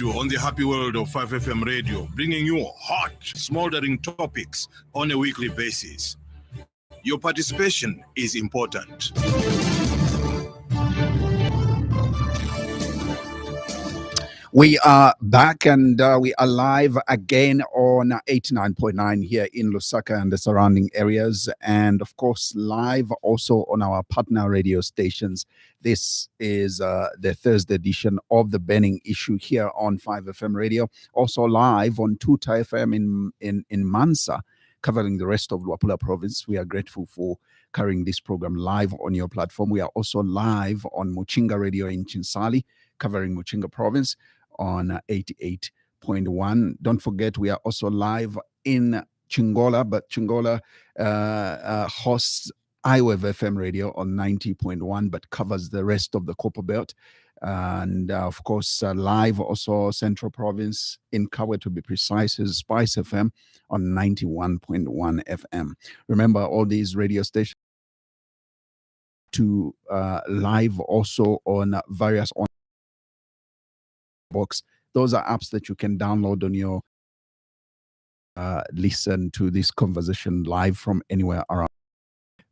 you on the happy world of 5FM Radio, bringing you hot, smoldering topics on a weekly basis. Your participation is important. We are back and we are live again on 89.9 here in Lusaka and the surrounding areas. And of course, live also on our partner radio stations. This is the Thursday edition of the Burning Issue here on 5FM Radio. Also live on Tuta FM in Mansa, covering the rest of Luapula province. We are grateful for carrying this program live on your platform. We are also live on Muchinga Radio in Chinsali, covering Muchinga province on 88.1. Don't forget, we are also live in Chingola, but Chingola hosts iWave FM Radio on 90.1, but covers the rest of the Copper Belt. And of course, live also Central Province in Kawe, to be precise, is Spice FM on 91.1 FM. Remember, all these radio stations to live also on various box. Those are apps that you can download on your listen to this conversation live from anywhere around.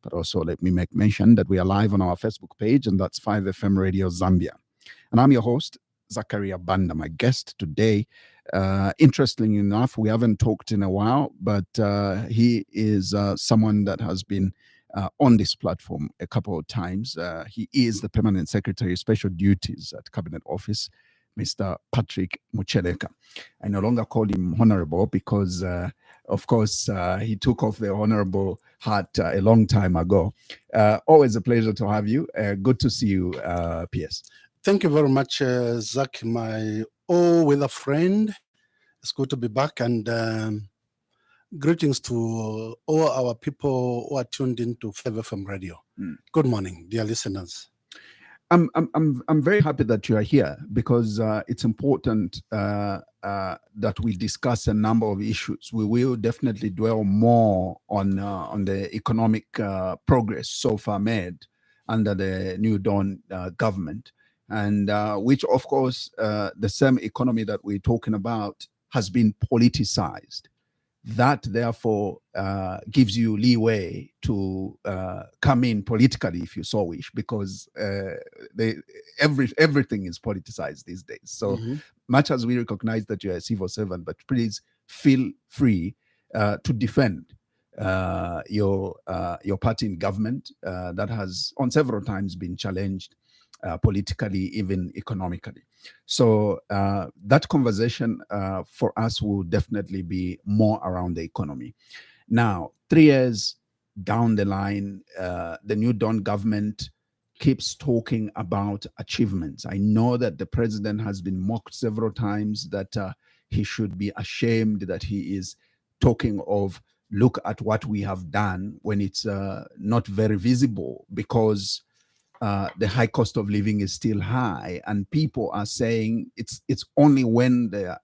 But also let me make mention that we are live on our Facebook page, and that's 5FM Radio Zambia. And I'm your host, Zachariah Banda. My guest today, interestingly enough, we haven't talked in a while, but he is someone that has been on this platform a couple of times. He is the Permanent Secretary of Special Duties at Cabinet Office, Mr. Patrick Mucheleka. I no longer call him honorable because, of course, he took off the honorable hat a long time ago. Always a pleasure to have you. Good to see you, PS. Thank you very much, Zach, my all-weather friend. It's good to be back, and greetings to all our people who are tuned into 5FM Radio. Good morning, dear listeners. I'm very happy that you are here because it's important that we discuss a number of issues. We will definitely dwell more on the economic progress so far made under the New Dawn government, and which, of course, the same economy that we're talking about has been politicized. That therefore gives you leeway to come in politically if you so wish, because everything is politicized these days. So much as we recognize that you're a civil servant, but please feel free to defend your party in government that has on several times been challenged politically, even economically. So that conversation for us will definitely be more around the economy. Now, 3 years down the line, the New Dawn government keeps talking about achievements. I know that the president has been mocked several times, that he should be ashamed that he is talking of, look at what we have done, when it's not very visible, because the high cost of living is still high, and people are saying it's only when the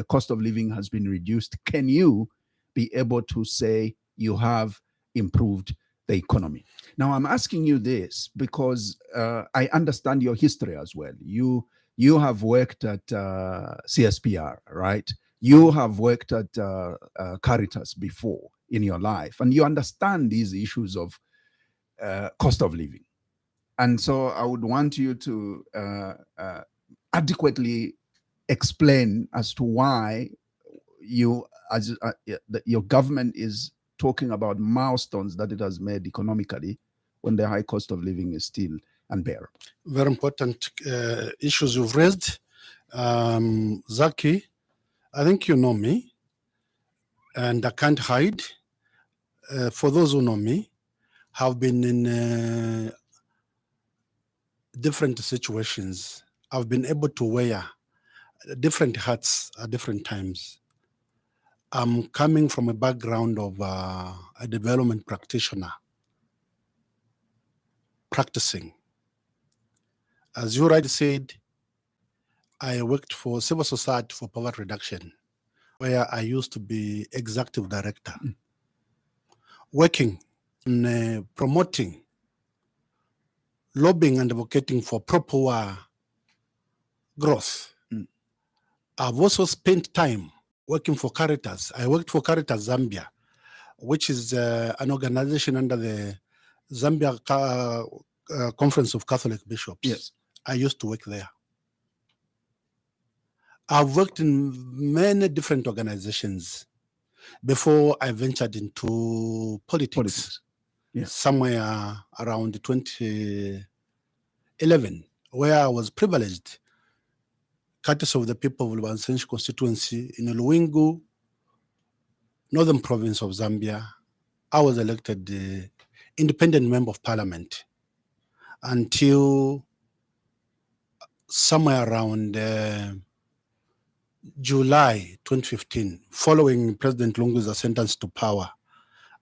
cost of living has been reduced can you be able to say you have improved the economy. Now, I'm asking you this because I understand your history as well. You have worked at CSPR, right? You have worked at Caritas before in your life, and you understand these issues of cost of living. And so I would want you to adequately explain as to why your government is talking about milestones that it has made economically when the high cost of living is still unbearable. Very important issues you've raised. Zaki, I think you know me, and I can't hide. For those who know me, have been in different situations. I've been able to wear different hats at different times. I'm coming from a background of a development practitioner, practicing. As you rightly said, I worked for Civil Society for Poverty Reduction, where I used to be executive director, working on promoting, lobbying and advocating for proper growth I've also spent time working for Caritas. I worked for Caritas Zambia, which is an organization under the Zambia Conference of Catholic Bishops. Yes. I used to work there. I've worked in many different organizations before I ventured into politics. Yeah. Somewhere around 2011, where I was privileged, courtesy of the people of Lubansense constituency in Luwingu, northern province of Zambia. I was elected the independent member of parliament until somewhere around July 2015, following President Lungu's sentence to power.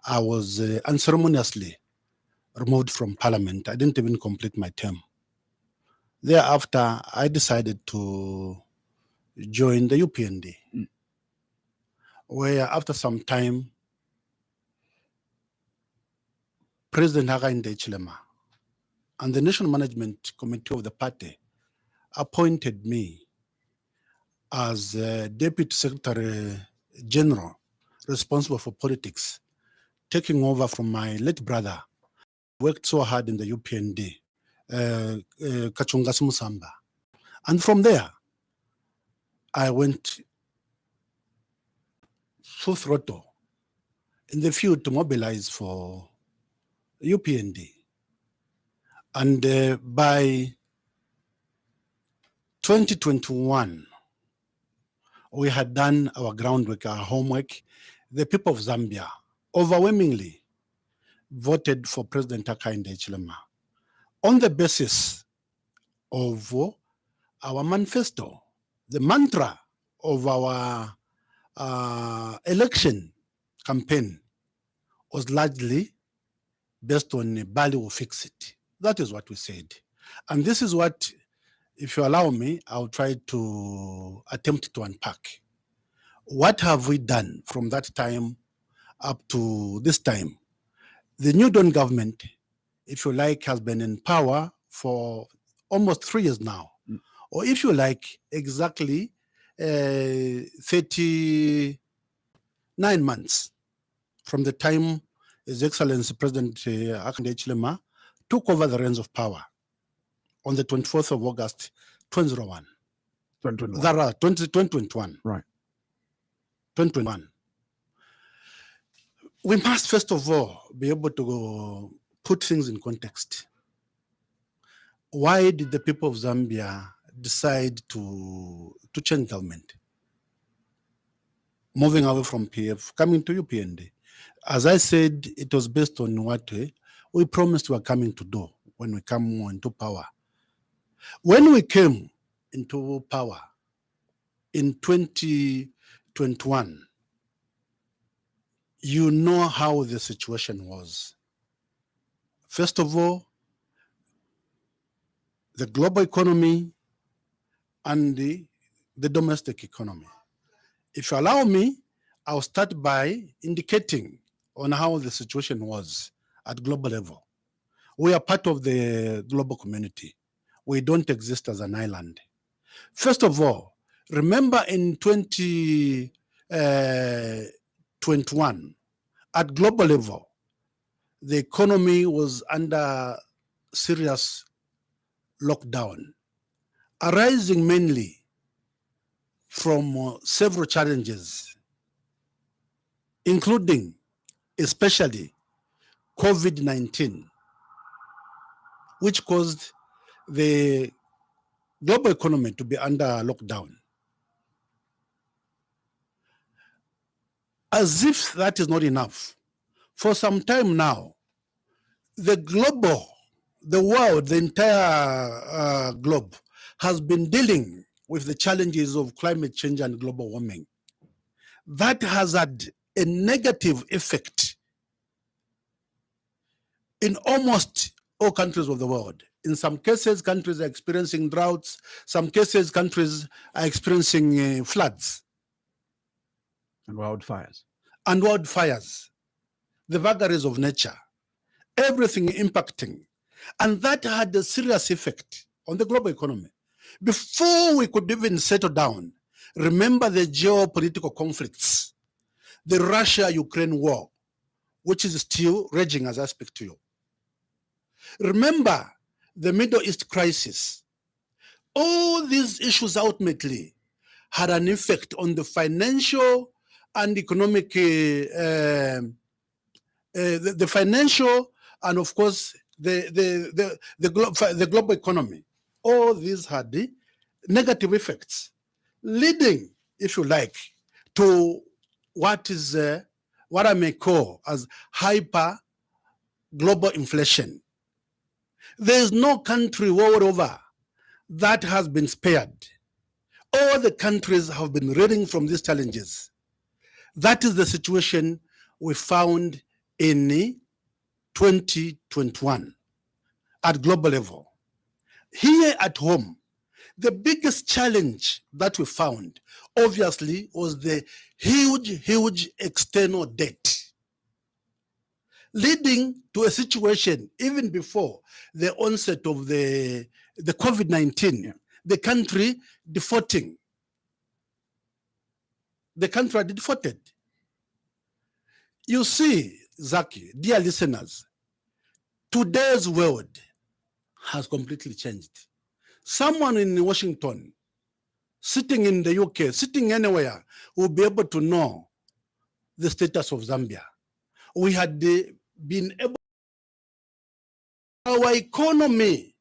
I was unceremoniously removed from parliament. I didn't even complete my term. Thereafter, I decided to join the UPND, where after some time, President Hakainde Hichilema and the National Management Committee of the party appointed me as Deputy Secretary General responsible for politics, taking over from my late brother, who worked so hard in the UPND, Kachungas Musamba. And from there, I went full throttle in the field to mobilize for UPND. And by 2021, we had done our groundwork, our homework. The people of Zambia overwhelmingly voted for President Hakainde Hichilema on the basis of our manifesto. The mantra of our election campaign was largely based on Bali will fix it. That is what we said. And this is what, if you allow me, I'll try to attempt to unpack. What have we done from that time up to this time? The New Dawn government, if you like, has been in power for almost 3 years now. Or if you like, exactly 39 months from the time His Excellency President Hakainde Hichilema took over the reins of power on the 24th of August, 2001. 2021. Right. 2021. We must first of all be able to put things in context. Why did the people of Zambia decide to change government? Moving away from PF, coming to UPND. As I said, it was based on what we promised we were coming to do when we come into power. When we came into power in 2021, you know how the situation was. First of all, the global economy and the domestic economy. If you allow me, I'll start by indicating on how the situation was at global level. We are part of the global community. We don't exist as an island. First of all, remember in 2021, at global level, the economy was under serious lockdown, arising mainly from several challenges, including especially COVID-19, which caused the global economy to be under lockdown. As if that is not enough, for some time now, the world, the entire globe has been dealing with the challenges of climate change and global warming. That has had a negative effect in almost all countries of the world. In some cases, countries are experiencing droughts. Some cases, countries are experiencing floods. And wildfires. And wildfires. The vagaries of nature. Everything impacting. And that had a serious effect on the global economy. Before we could even settle down, Remember the geopolitical conflicts, the Russia-Ukraine war, which is still raging as I speak to you. Remember the Middle East crisis. All these issues ultimately had an effect on the financial and economic, the financial and of course the global economy. All these had negative effects, leading, if you like, to what is what I may call as hyper global inflation. There is no country world over that has been spared. All the countries have been reeling from these challenges. That is the situation we found in 2021 at global level. Here at home, the biggest challenge that we found, obviously, was the huge external debt, leading to a situation even before the onset of the COVID-19, the country defaulting. The country had defaulted. You see, Zaki, dear listeners, today's world has completely changed. Someone in Washington, sitting in the UK, sitting anywhere, will be able to know the status of Zambia. We had been able, our economy,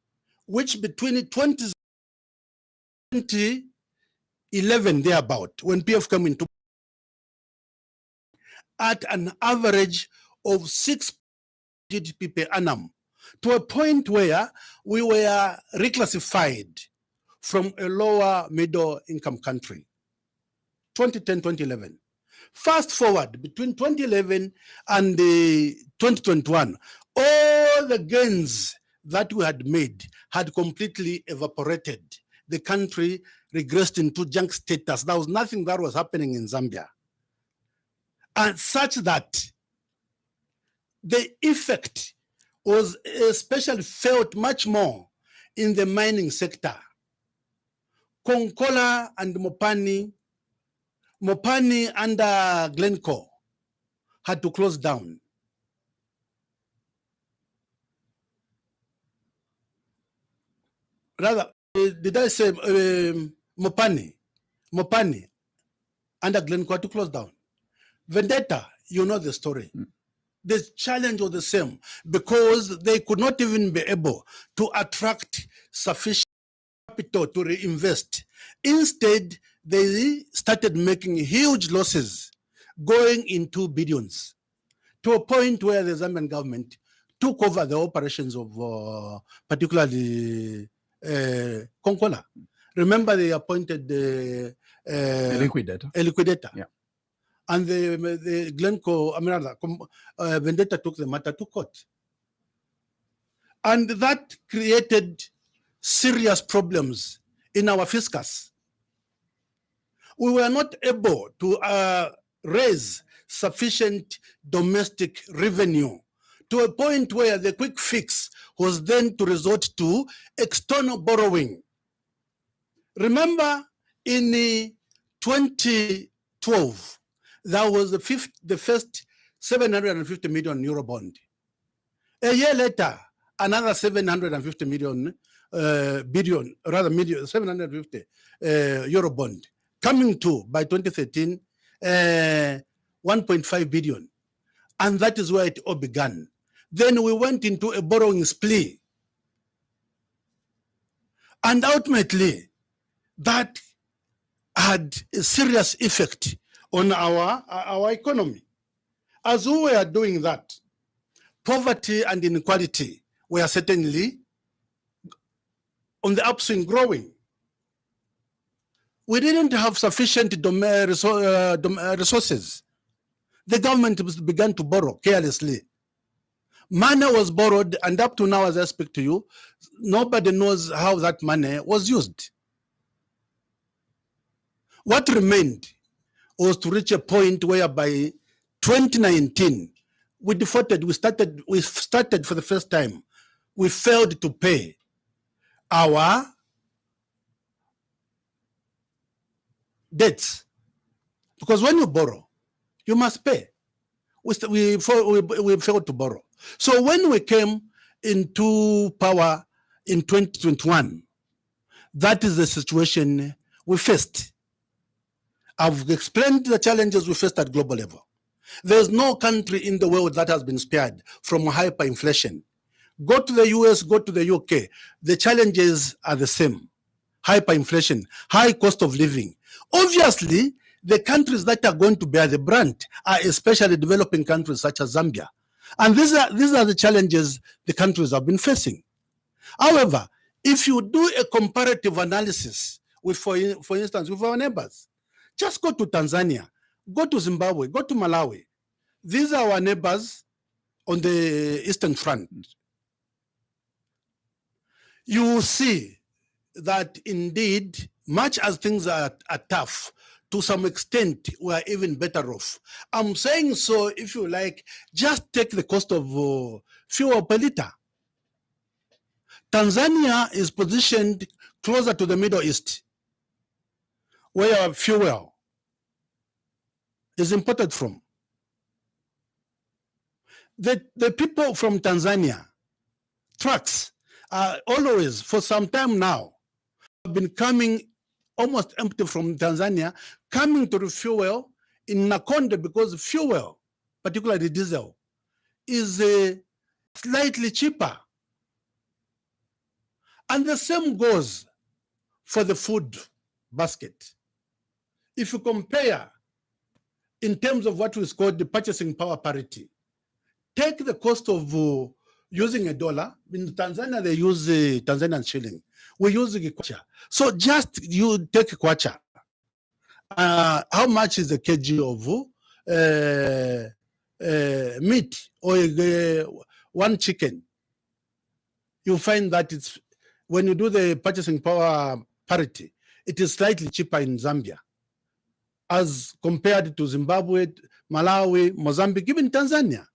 which between 2011 thereabout, when PF came into, at an average of 6 GDP per annum, to a point where we were reclassified from a lower middle income country. 2010, 2011. Fast forward between 2011 and 2021, all the gains that we had made had completely evaporated. The country regressed into junk status. There was nothing that was happening in Zambia. And such that the effect was especially felt much more in the mining sector. Konkola and Mopani under Glencore had to close down. Rather, did I say Mopani under Glencore had to close down. Vendetta, you know the story. The challenge was the same because they could not even be able to attract sufficient capital to reinvest. Instead, they started making huge losses, going into billions, to a point where the Zambian government took over the operations of particularly Konkola. Remember, they appointed a liquidator. Yeah. And the Glencore, Vendetta took the matter to court. And that created serious problems in our fiscus. We were not able to raise sufficient domestic revenue to a point where the quick fix was then to resort to external borrowing. Remember, in 2012, there was the first 750 million euro bond. A year later, another 750 million, 750 euro bond, coming to, by 2013, 1.5 billion. And that is where it all began. Then we went into a borrowing spree. And ultimately, that had a serious effect on our economy. As we were doing that, poverty and inequality were certainly on the upswing, growing. We didn't have sufficient resources. The government began to borrow carelessly. Money was borrowed, and up to now, as I speak to you, nobody knows how that money was used. What remained was to reach a point where by 2019, we defaulted. We started for the first time. We failed to pay our debts. Because when you borrow, you must pay. We failed to borrow. So when we came into power in 2021, that is the situation we faced. I've explained the challenges we faced at global level. There's no country in the world that has been spared from hyperinflation. Go to the US, go to the UK. The challenges are the same. Hyperinflation, high cost of living. Obviously, the countries that are going to bear the brunt are especially developing countries such as Zambia. And these are the challenges the countries have been facing. However, if you do a comparative analysis with, for instance, with our neighbors, just go to Tanzania, go to Zimbabwe, go to Malawi. These are our neighbors on the Eastern Front. You will see that indeed, much as things are tough, to some extent, we are even better off. I'm saying so, if you like, just take the cost of fuel per liter. Tanzania is positioned closer to the Middle East, where fuel is imported from. The people from Tanzania, trucks, are always, for some time now, have been coming almost empty from Tanzania, coming to refuel in Nakonde because fuel, particularly diesel, is slightly cheaper. And the same goes for the food basket. If you compare in terms of what is called the purchasing power parity, take the cost of using a dollar. In Tanzania, they use Tanzanian shilling. We use the kwacha. So just you take kwacha. How much is a kg of meat or one chicken? You find that it's, when you do the purchasing power parity, it is slightly cheaper in Zambia as compared to Zimbabwe, Malawi, Mozambique, even Tanzania.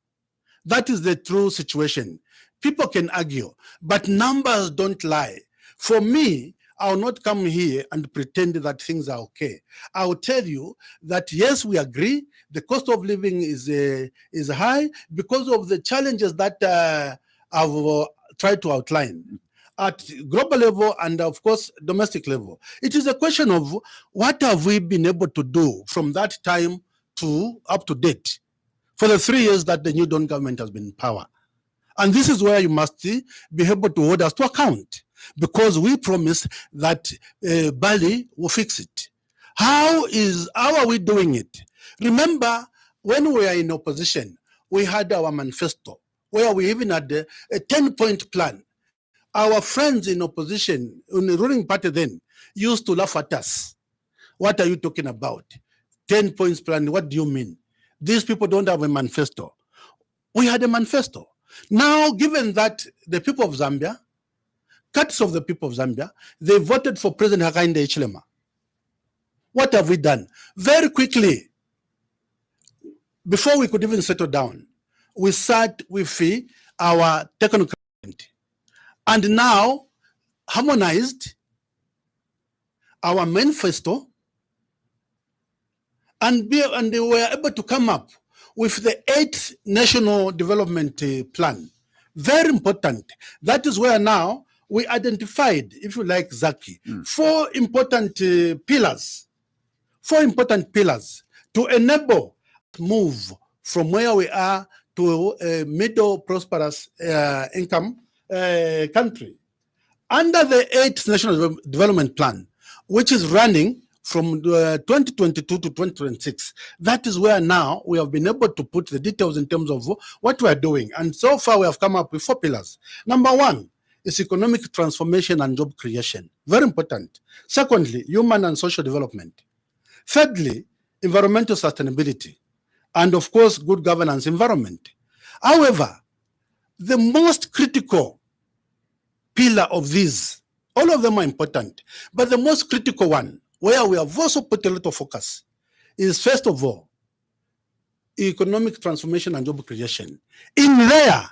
That is the true situation. People can argue, but numbers don't lie. For me, I will not come here and pretend that things are okay. I will tell you that yes, we agree, the cost of living is high because of the challenges that I've tried to outline at global level and of course domestic level. It is a question of what have we been able to do from that time to up to date for the 3 years that the new Dawn government has been in power. And this is where you must be able to hold us to account, because we promised that Bali will fix it. How are we doing it? Remember, when we were in opposition, we had our manifesto, where we even had a 10-point plan. Our friends in opposition, in the ruling party then, used to laugh at us. What are you talking about? 10 points plan, what do you mean? These people don't have a manifesto. We had a manifesto. Now, given that the people of Zambia, cuts of the people of Zambia, they voted for President Hakainde Hichilema. What have we done? Very quickly, before we could even settle down, we sat with our technical government and now harmonized our manifesto, and they were able to come up with the 8th National Development Plan. Very important. That is where now we identified, if you like, Zaki, 4 important pillars. 4 important pillars to enable move from where we are to a middle prosperous income country. Under the 8th National Development Plan, which is running from 2022 to 2026, that is where now we have been able to put the details in terms of what we are doing. And so far we have come up with 4 pillars. Number 1 is economic transformation and job creation. Very important. Secondly, human and social development. Thirdly, environmental sustainability. And of course, good governance environment. However, the most critical pillar of these, all of them are important, but the most critical one, where we have also put a lot of focus, is first of all, economic transformation and job creation. In there,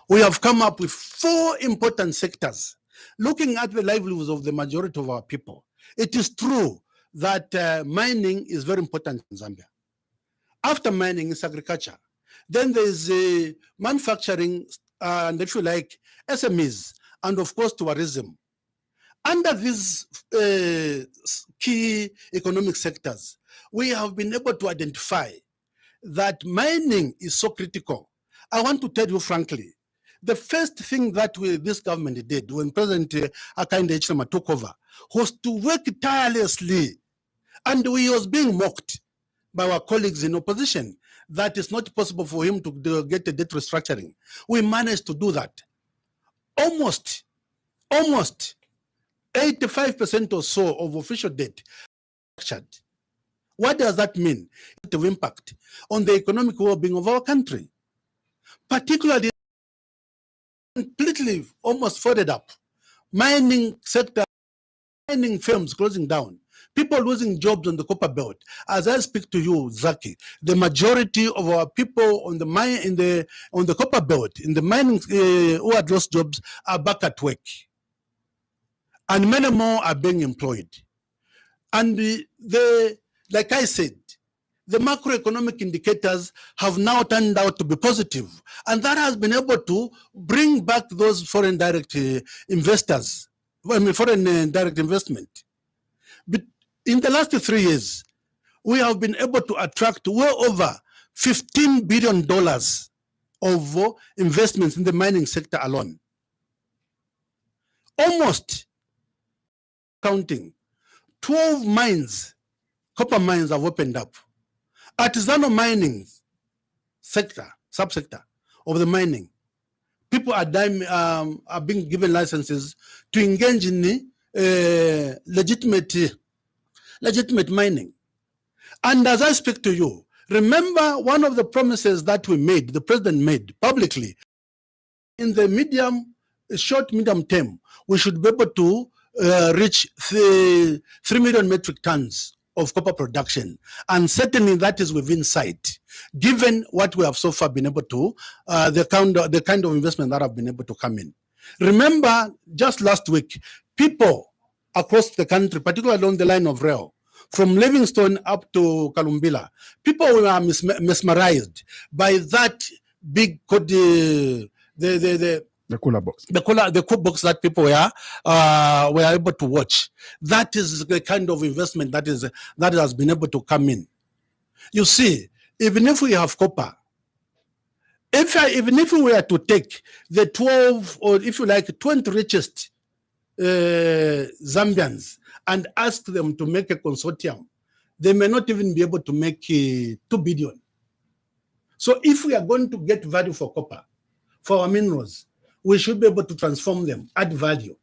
we have come up with 4 important sectors, looking at the livelihoods of the majority of our people. It is true that mining is very important in Zambia. After mining is agriculture. Then there's manufacturing, and if you like, SMEs, and of course tourism. Under these key economic sectors, we have been able to identify that mining is so critical. I want to tell you frankly, the first thing that this government did when President Hakainde Hichilema took over was to work tirelessly, and he was being mocked by our colleagues in opposition that it's not possible for him to get a debt restructuring. We managed to do that. Almost 85% or so of official debt structured. What does that mean? The impact on the economic well-being of our country, particularly completely almost folded up. Mining sector, mining firms closing down, people losing jobs on the copper belt. As I speak to you, Zaki, the majority of our people on the on the copper belt, in the mining who had lost jobs are back at work, and many more are being employed. And like I said, the macroeconomic indicators have now turned out to be positive, and that has been able to bring back those foreign direct investors, foreign direct investment. But in the last 3 years, we have been able to attract well over $15 billion of investments in the mining sector alone. Almost counting 12 mines, copper mines have opened up. Artisanal mining sector, subsector of the mining, people are being given licenses to engage in legitimate mining. And as I speak to you, remember one of the promises that the president made publicly, in the short, medium term, we should be able to reach 3 million metric tons of copper production. And certainly that is within sight, given what we have so far been able to, the kind of investment that have been able to come in. Remember, just last week, people across the country, particularly along the line of rail, from Livingstone up to Kalumbila, people were mesmerized by that big The cooler box. The cool box that people were able to watch. That is the kind of investment that has been able to come in. You see, even if we have copper, even if we were to take the 12 or if you like 20 richest Zambians and ask them to make a consortium, they may not even be able to make 2 billion. So if we are going to get value for copper, for our minerals, we should be able to transform them, add value.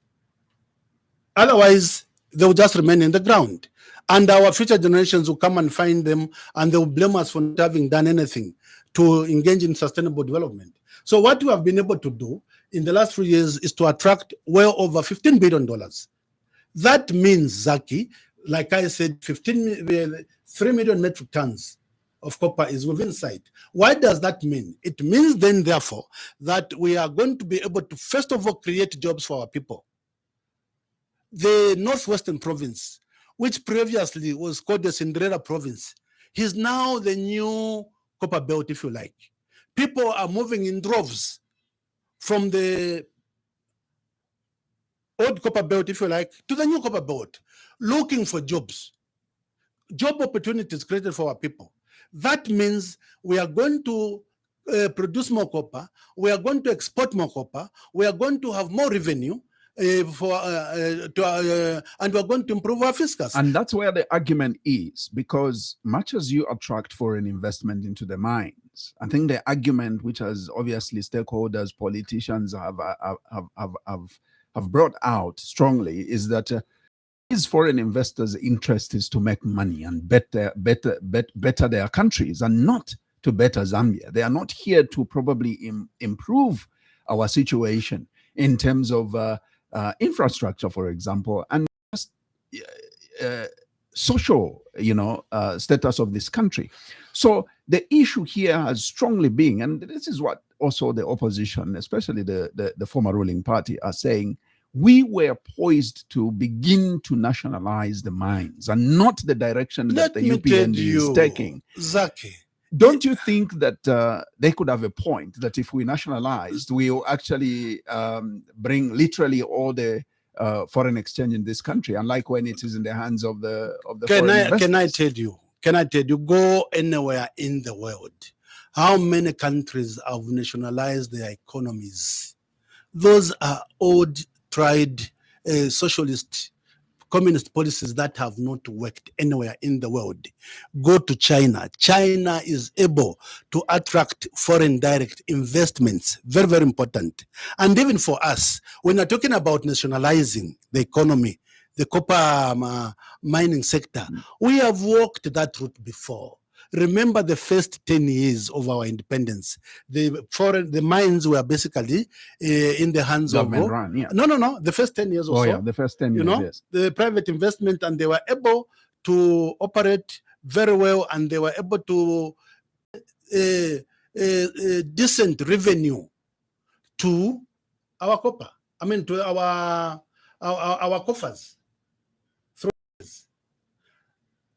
Otherwise, they will just remain in the ground. And our future generations will come and find them, and they will blame us for not having done anything to engage in sustainable development. So what we have been able to do in the last 3 years is to attract well over $15 billion. That means, Zaki, like I said, 3 million metric tons of copper is within sight. What does that mean? It means then, therefore, that we are going to be able to, first of all, create jobs for our people. The Northwestern Province, which previously was called the Cinderella Province, is now the new copper belt, if you like. People are moving in droves from the old copper belt, if you like, to the new copper belt, looking for jobs. Job opportunities created for our people. That means we are going to produce more copper, we are going to export more copper, we are going to have more revenue, and we are going to improve our fiscus. And that's where the argument is, because much as you attract foreign investment into the mines, I think the argument, which has obviously stakeholders, politicians have brought out strongly, is that these foreign investors' interest is to make money and better their countries, and not to better Zambia. They are not here to probably improve our situation in terms of infrastructure, for example, and just social, status of this country. So the issue here has strongly been, and this is what also the opposition, especially the former ruling party, are saying, we were poised to begin to nationalize the mines and not the direction that the UPND is taking. Zaki, don't you think that they could have a point that if we nationalized, we'll actually bring literally all the foreign exchange in this country, unlike when it is in the hands of the foreign investors? Can I tell you, go anywhere in the world, how many countries have nationalized their economies? Those are old, tried socialist, communist policies that have not worked anywhere in the world. Go to China. China is able to attract foreign direct investments. Very, very important. And even for us, when you're talking about nationalizing the economy, the copper mining sector, we have walked that route before. Remember the first 10 years of our independence, the mines were basically in the hands Government of run, yeah. No. The first 10 years or so. Yeah, the first 10 years, yes. The private investment, and they were able to operate very well, and they were able to decent revenue to our copper. I mean, to our coffers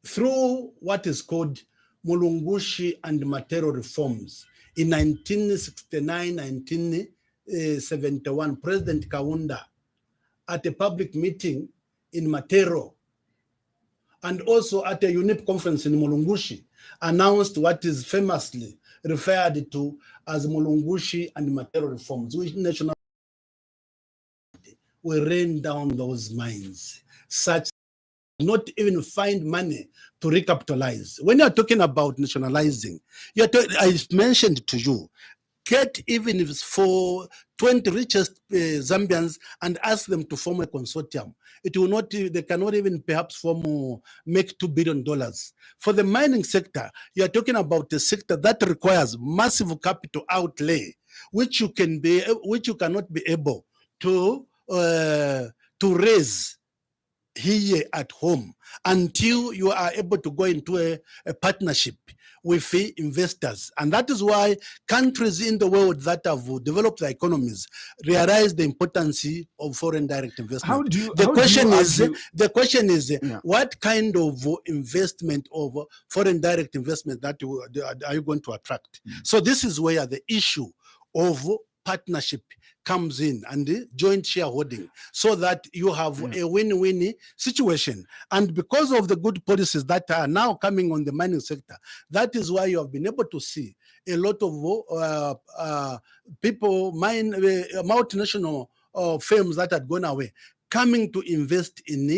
through what is called Mulungushi and Matero reforms. In 1969, 1971, President Kaunda, at a public meeting in Matero, and also at a UNIP conference in Mulungushi, announced what is famously referred to as Mulungushi and Matero reforms, which national will rain down those mines, such not even find money to recapitalize. When you're talking about nationalizing, I mentioned to you, get even if it's for 20 richest Zambians and ask them to form a consortium. It will not, they cannot even perhaps make $2 billion. For the mining sector, you're talking about a sector that requires massive capital outlay, which you cannot be able to raise here at home until you are able to go into a partnership with investors. And that is why countries in the world that have developed their economies realize the importance of foreign direct investment. The question is, yeah, what kind of investment of foreign direct investment that are you going to attract? So this is where the issue of partnership comes in, and the joint shareholding, so that you have a win-win situation. And because of the good policies that are now coming on the mining sector, that is why you have been able to see a lot of people, multinational firms that had gone away, coming to invest in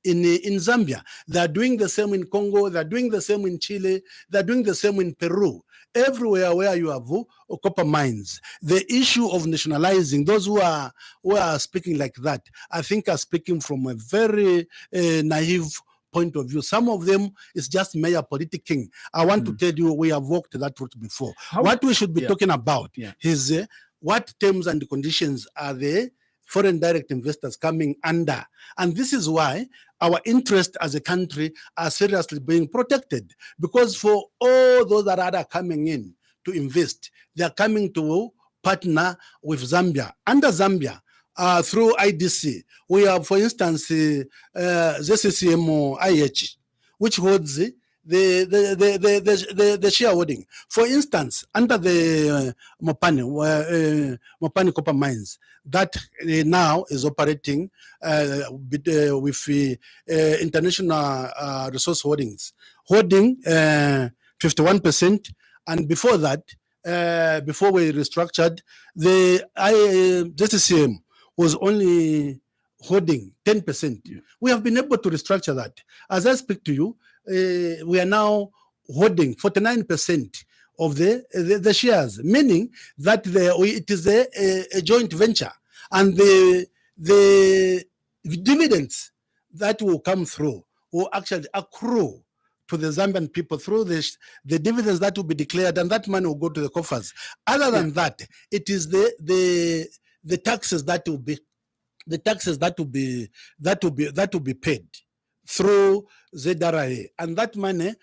Zambia. They're doing the same in Congo, they're doing the same in Chile, they're doing the same in Peru. Everywhere where you have copper mines, the issue of nationalizing, those who are speaking like that, I think are speaking from a very naive point of view. Some of them is just mere politicking. I want to tell you, we have walked that route before. What we should be talking about is what terms and conditions are the foreign direct investors coming under. And this is why our interests as a country are seriously being protected, because for all those that are coming in to invest, they are coming to partner with Zambia. Under Zambia, through IDC, we have, for instance, ZCCM IH, which holds the shareholding. For instance, under the Mopani copper mines, that now is operating with international resource holdings, holding 51%. And before that, before we restructured, the ZCCM was only holding 10%. Yeah. We have been able to restructure that. As I speak to you, we are now holding 49% of the shares, meaning that it is a joint venture, and the dividends that will come through will actually accrue to the Zambian people through the dividends that will be declared, and that money will go to the coffers. Other than that, it is the taxes that will be paid through ZRA, and that money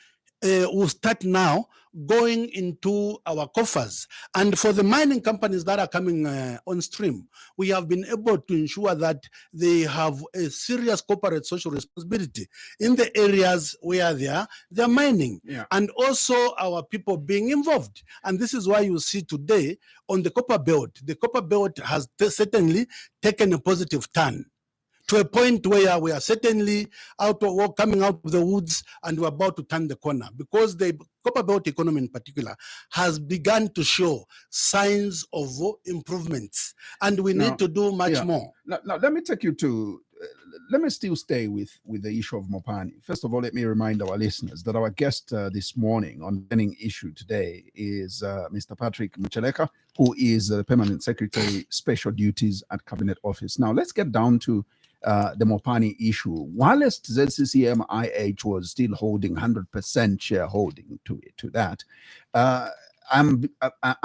will start now going into our coffers. And for the mining companies that are coming on stream, we have been able to ensure that they have a serious corporate social responsibility in the areas where they're mining. Yeah. And also our people being involved. And this is why you see today on the copper belt has certainly taken a positive turn, to a point where we are certainly coming out of the woods, and we're about to turn the corner, because the copper belt economy in particular has begun to show signs of improvements, and we need to do much more. Now, let me take you to, let me still stay with the issue of Mopani. First of all, let me remind our listeners that our guest this morning on the burning issue today is Mr. Patrick Mucheleka, who is the Permanent Secretary, Special Duties at Cabinet Office. Now, let's get down to the Mopani issue. Whilst ZCCM-IH was still holding 100% shareholding to that, I'm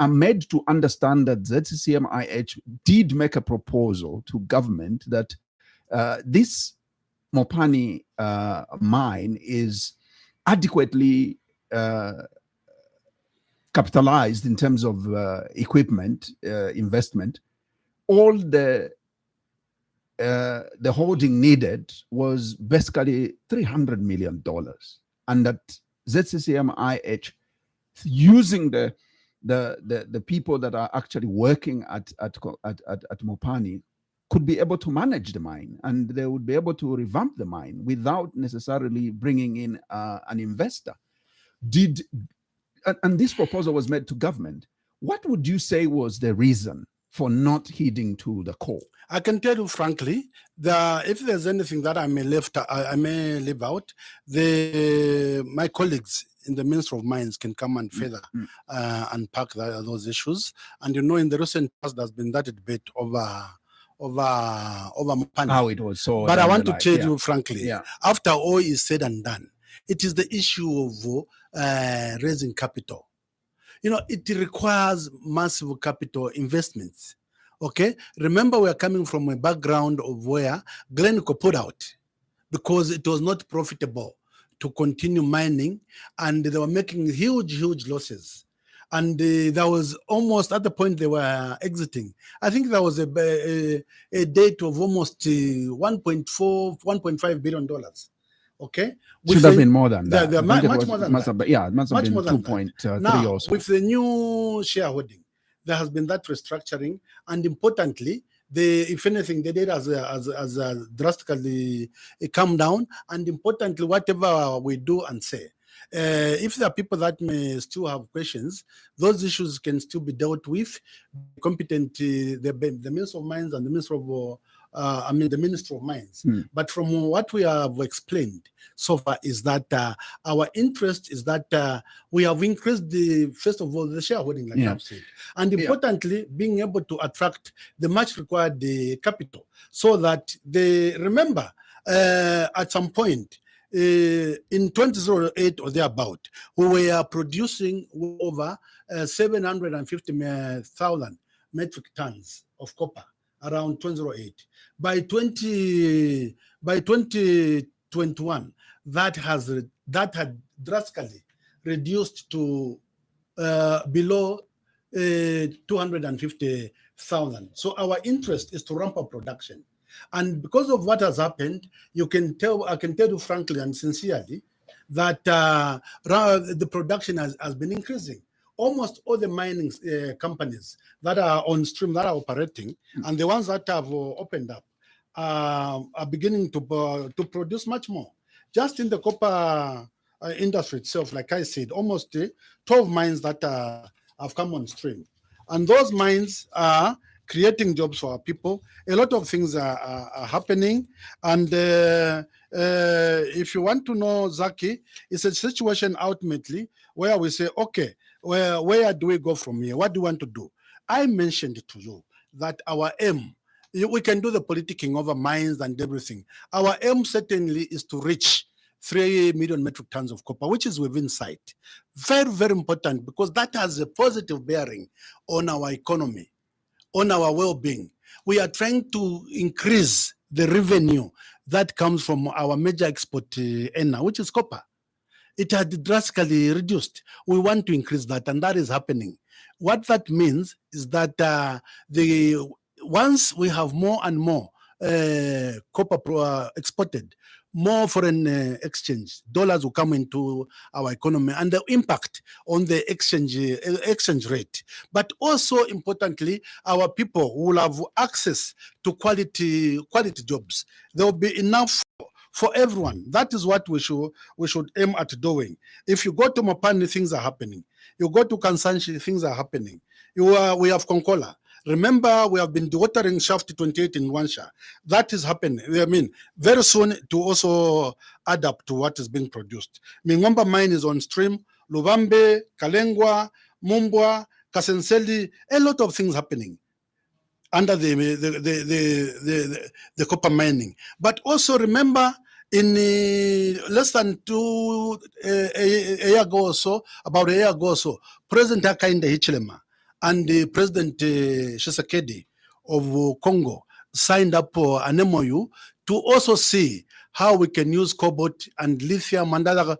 made to understand that ZCCM-IH did make a proposal to government that this Mopani mine is adequately capitalized in terms of equipment, investment. All the holding needed was basically $300 million, and that ZCCM-IH, using the people that are actually working at Mopani, could be able to manage the mine, and they would be able to revamp the mine without necessarily bringing in an investor. And this proposal was made to government. What would you say was the reason for not heeding to the call? I can tell you frankly, if there's anything that I may leave out, my colleagues in the Ministry of Mines can come and further unpack those issues. And in the recent past, there's been that debate over Mopani. How it was sold. But I want to tell you frankly, after all is said and done, it is the issue of raising capital. It requires massive capital investments. Okay, remember, we are coming from a background of where Glencore put out because it was not profitable to continue mining, and they were making huge losses. And there was almost, at the point they were exiting, I think there was a date of almost $1.5 billion. Okay, should have been more than that. Much more than that. It must have been 2.3 now, also. with the new shareholding, there has been that restructuring, and importantly, if anything, the data has drastically come down. And importantly, whatever we do and say, if there are people that may still have questions, those issues can still be dealt with. Competent, the Minister of Mines and the Minister of the Minister of Mines. But from what we have explained so far is that our interest is that we have increased first of all, the shareholding, like I've said. And importantly, being able to attract the much required capital, so that remember, at some point, in 2008 or thereabout, we were producing over 750,000 metric tons of copper around 2008. By 2021, that had drastically reduced to below 250,000. So our interest is to ramp up production. And because of what has happened, I can tell you frankly and sincerely that the production has been increasing. Almost all the mining companies that are on stream, that are operating, and the ones that have opened up, are beginning to produce much more. Just in the copper industry itself, like I said, almost 12 mines that have come on stream. And those mines are creating jobs for our people. A lot of things are happening. And if you want to know, Zaki, it's a situation ultimately where we say, okay, where do we go from here? What do we want to do? I mentioned to you that our aim, we can do the politicking over mines and everything. Our aim certainly is to reach 3 million metric tons of copper, which is within sight. Very, very important, because that has a positive bearing on our economy, on our well-being. We are trying to increase the revenue that comes from our major export earner, which is copper. it had drastically reduced. We want to increase that, and that is happening. What that means is that once we have more and more copper exported, more foreign exchange dollars will come into our economy, and the impact on the exchange rate. But also importantly, our people will have access to quality jobs. There will be enough for everyone. That is what we should aim at doing. If you go to Mopani, things are happening. You go to Kansanshi, things are happening. We have Konkola. Remember, we have been dewatering shaft 28 in Wansha. That is happening. I mean, very soon to also add up to what is being produced. Mingomba mine is on stream. Lubambe, Kalengwa, Mumbwa, Kasenseli, a lot of things happening under the copper mining. But also remember, in less than a year ago or so, about a year ago or so, President Hakainde Hichilema and President Tshisekedi of Congo signed up an MOU to also see how we can use cobalt and lithium and other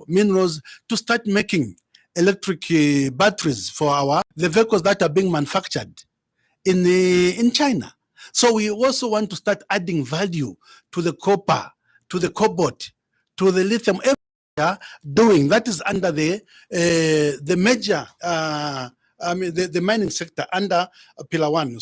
minerals to start making electric batteries for the vehicles that are being manufactured in China. So we also want to start adding value to the copper, to the cobalt, to the lithium. Doing that is under the major, the mining sector under Pillar 1,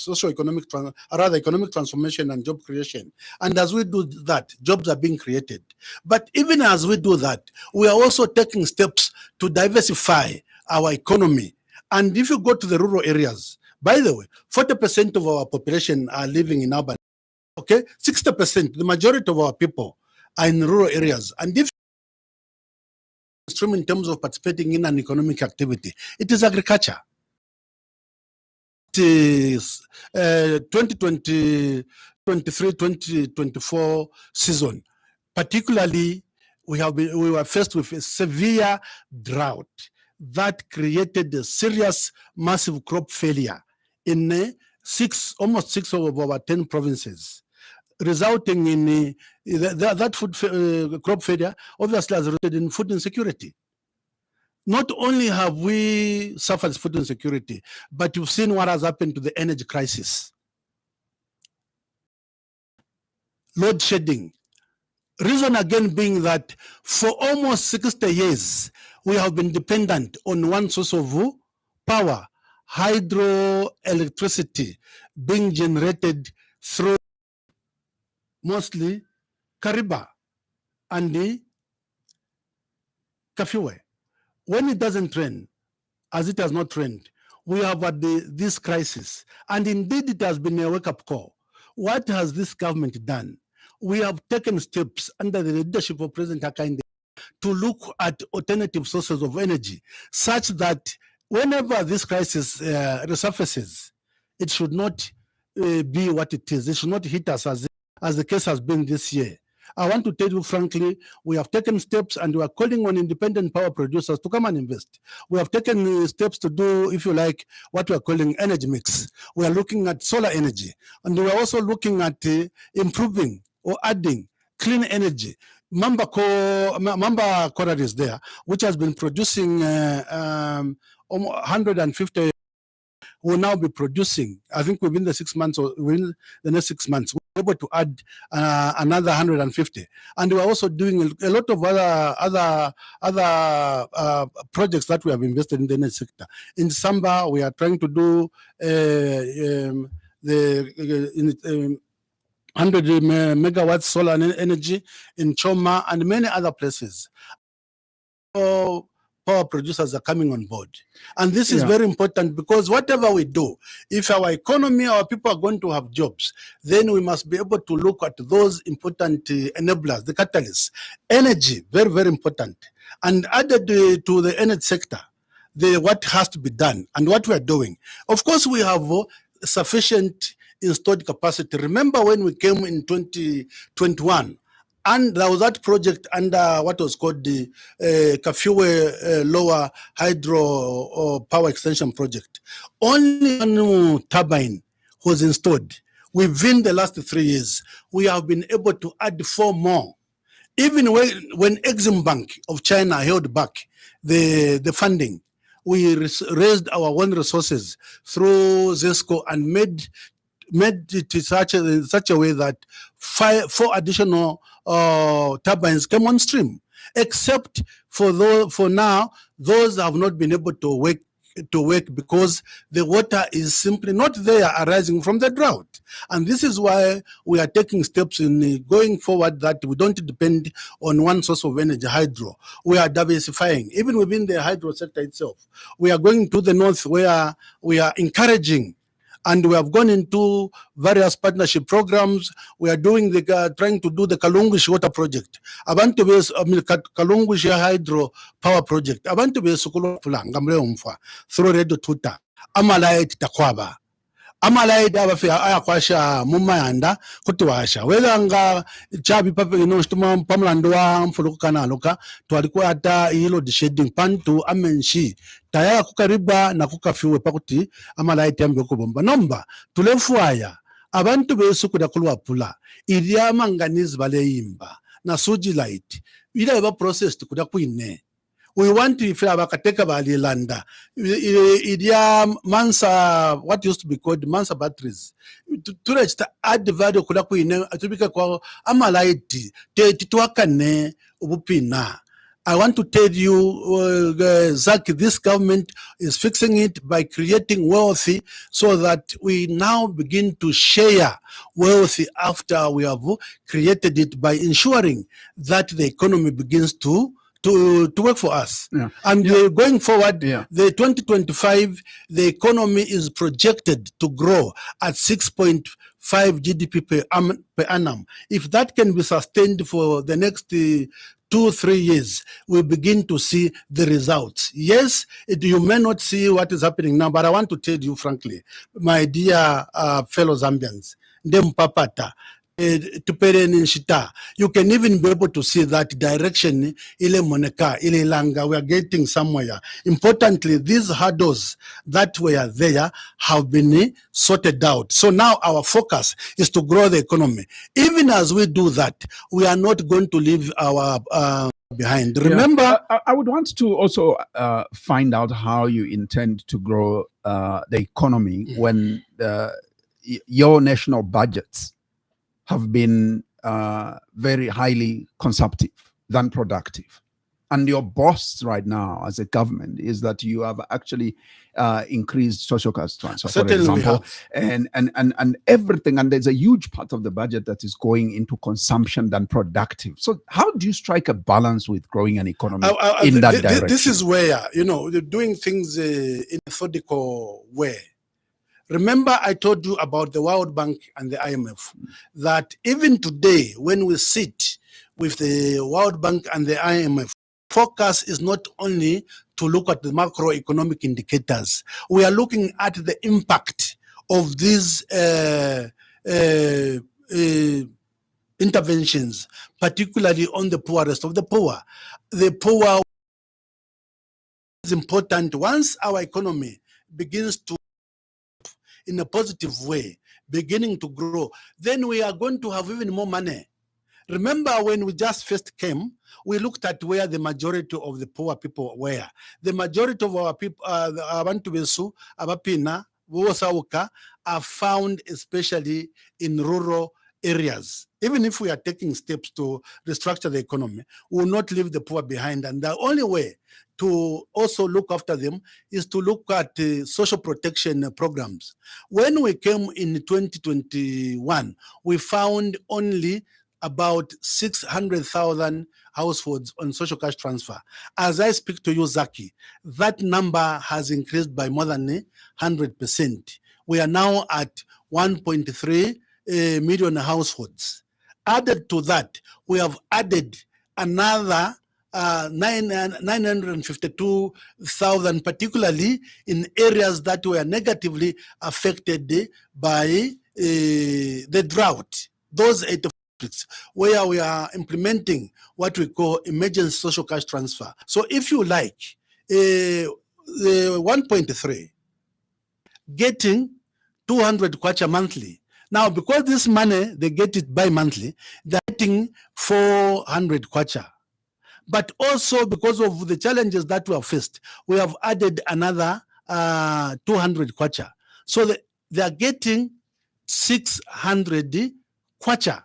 economic transformation and job creation. And as we do that, jobs are being created. But even as we do that, we are also taking steps to diversify our economy. And if you go to the rural areas, by the way, 40% of our population are living in urban. Okay, 60%, the majority of our people are in rural areas. And if in terms of participating in an economic activity, it is agriculture. It is 2023-2024 season. Particularly, we were faced with a severe drought that created a serious, massive crop failure in almost six of our 10 provinces, resulting in that crop failure obviously has resulted in food insecurity. Not only have we suffered food insecurity, but you've seen what has happened to the energy crisis. Load shedding. Reason again being that for almost 60 years, we have been dependent on one source of power, hydroelectricity, being generated through mostly Kariba and the Kafue. When it doesn't rain, as it has not rained, we have had this crisis. And indeed, it has been a wake-up call. What has this government done? We have taken steps under the leadership of President Hakainde to look at alternative sources of energy, such that whenever this crisis resurfaces, it should not be what it is. It should not hit us as the case has been this year. I want to tell you frankly, we have taken steps and we are calling on independent power producers to come and invest. We have taken steps to do, if you like, what we are calling energy mix. We are looking at solar energy, and we are also looking at improving or adding clean energy. Mamba Coral is there, which has been producing 150. Will now be producing, I think within the 6 months or within the next 6 months, we're able to add another 150. And we're also doing a lot of other projects that we have invested in the energy sector. In Samba, we are trying to do 100 megawatts solar energy in Choma and many other places. Power producers are coming on board. And this is very important, because whatever we do, if our economy, our people are going to have jobs, then we must be able to look at those important enablers, the catalysts. Energy, very, very important. And added to the energy sector, what has to be done and what we are doing. Of course, we have sufficient installed capacity. Remember when we came in 2021, and there was that project under what was called the Kafue Lower Hydro Power Extension Project. Only one turbine was installed. Within the last 3 years, we have been able to add 4 more Even when Exim Bank of China held back the funding, we raised our own resources through ZESCO and made it in such a way that 4 additional turbines came on stream. Except for now, those have not been able to work because the water is simply not there, arising from the drought. And this is why we are taking steps in going forward, that we don't depend on one source of energy, hydro. We are diversifying, even within the hydro sector itself. We are going to the north, where we are encouraging, and we have gone into various partnership programs. We are doing trying to do the Kalungushi water project. Abantu Kalungushi hydro power project. Abantu besukulu ngamle umfa through Radio Tuta. Amalait takwaba. Amalait abafika ayakwasha mumayanda kuti washa. Whether nga chabi pape stuma pamlando wa mfuluku kanaloka twalikuwa hata hilo shading pantu amenshi tayaya kukariba na kukafiwe pakuti amalaiti ambe kubomba nomba tulefuaya abantu besu kuda kulwapula ilia manganizi baleyimba na suji light ila eba process kuda kuine. We want to ifila bakateka balilanda idia mansa, what used to be called mansa batteries to reach the add value kuda kuine atubika kwa amalaiti te tituakane ubupina. I want to tell you, Zach, this government is fixing it by creating wealth so that we now begin to share wealth after we have created it, by ensuring that the economy begins to work for us. Yeah. And going forward, the 2025, the economy is projected to grow at 6.5 GDP per annum. If that can be sustained for the next 2-3 years, we begin to see the results. Yes, you may not see what is happening now, but I want to tell you frankly, my dear fellow Zambians, Ndempapata, you can even be able to see that direction. Ile moneka, ile langa, we are getting somewhere. Importantly, these hurdles that were there have been sorted out. So now our focus is to grow the economy. Even as we do that, we are not going to leave our behind. Remember, I would want to also find out how you intend to grow the economy when your national budgets have been very highly consumptive than productive. And your boast right now as a government is that you have actually increased social cash transfer, for example, and everything. And there's a huge part of the budget that is going into consumption than productive. So how do you strike a balance with growing an economy in that direction? This is where, you're doing things in a methodical way. Remember, I told you about the World Bank and the IMF, that even today, when we sit with the World Bank and the IMF, focus is not only to look at the macroeconomic indicators. We are looking at the impact of these interventions, particularly on the poorest of the poor. The poor is important. Once our economy begins to in a positive way, beginning to grow, then we are going to have even more money. Remember, when we just first came, we looked at where the majority of the poor people were. The majority of our people, Abantu Besu, Abapina, Wosauka, are found especially in rural areas. Even if we are taking steps to restructure the economy, we will not leave the poor behind. And the only way to also look after them is to look at social protection programs. When we came in 2021, we found only about 600,000 households on social cash transfer. As I speak to you, Zaki, that number has increased by more than 100%. We are now at 1.3 million households. Added to that, we have added another 952,000, particularly in areas that were negatively affected by the drought. Those 8 districts where we are implementing what we call emergency social cash transfer. So if you like, 1.3, getting 200 kwacha monthly Now, because this money, they get it bi-monthly, they're getting 400 kwacha. But also because of the challenges that we have faced, we have added another 200 kwacha. So they are getting 600 kwacha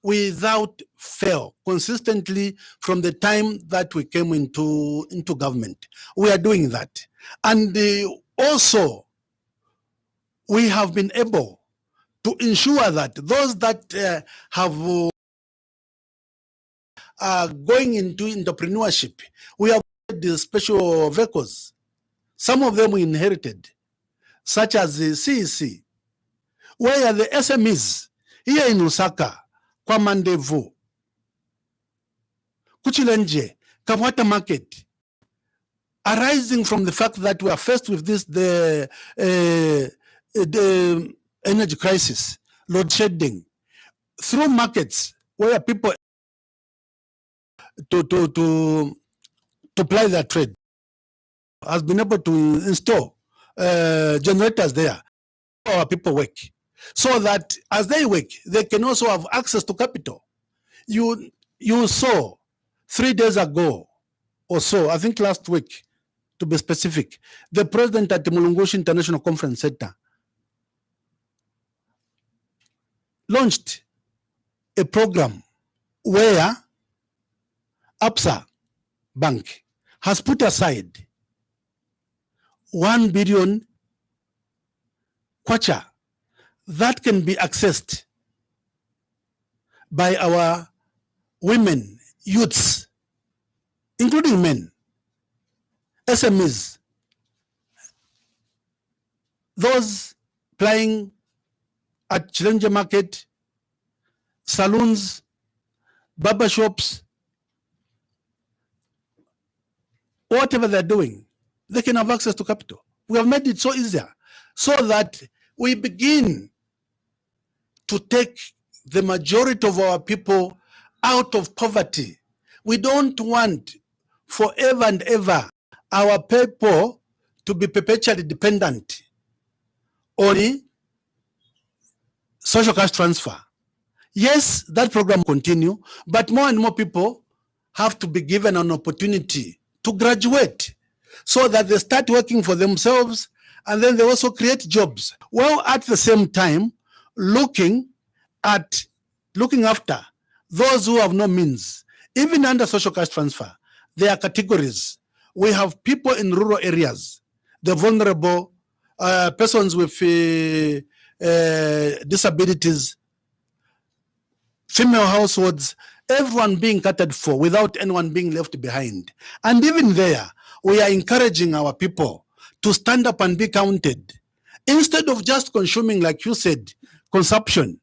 without fail, consistently from the time that we came into government. We are doing that. And also, we have been able to ensure that those that have going into entrepreneurship, we have the special vehicles. Some of them we inherited, such as the CEC, where the SMEs here in Lusaka, Kwamandevu, Kuchilenje, Kawata Market, arising from the fact that we are faced with this the energy crisis, load shedding, through markets where people to ply their trade, has been able to install generators there. Our people work, so that as they work, they can also have access to capital. You saw 3 days ago or so, I think last week, to be specific, the president at the Mulungushi International Conference Center launched a program where APSA Bank has put aside 1 billion kwacha that can be accessed by our women, youths, including men, SMEs, those plying at Chilenje Market, saloons, barber shops, whatever they're doing, they can have access to capital. We have made it so easier so that we begin to take the majority of our people out of poverty. We don't want forever and ever our people to be perpetually dependent on social cash transfer. Yes, that program will continue, but more and more people have to be given an opportunity to graduate so that they start working for themselves, and then they also create jobs, while at the same time looking after those who have no means. Even under social cash transfer, there are categories. We have people in rural areas, the vulnerable, persons with disabilities, female households, everyone being catered for without anyone being left behind. And even there, we are encouraging our people to stand up and be counted. Instead of just consuming, like you said, consumption,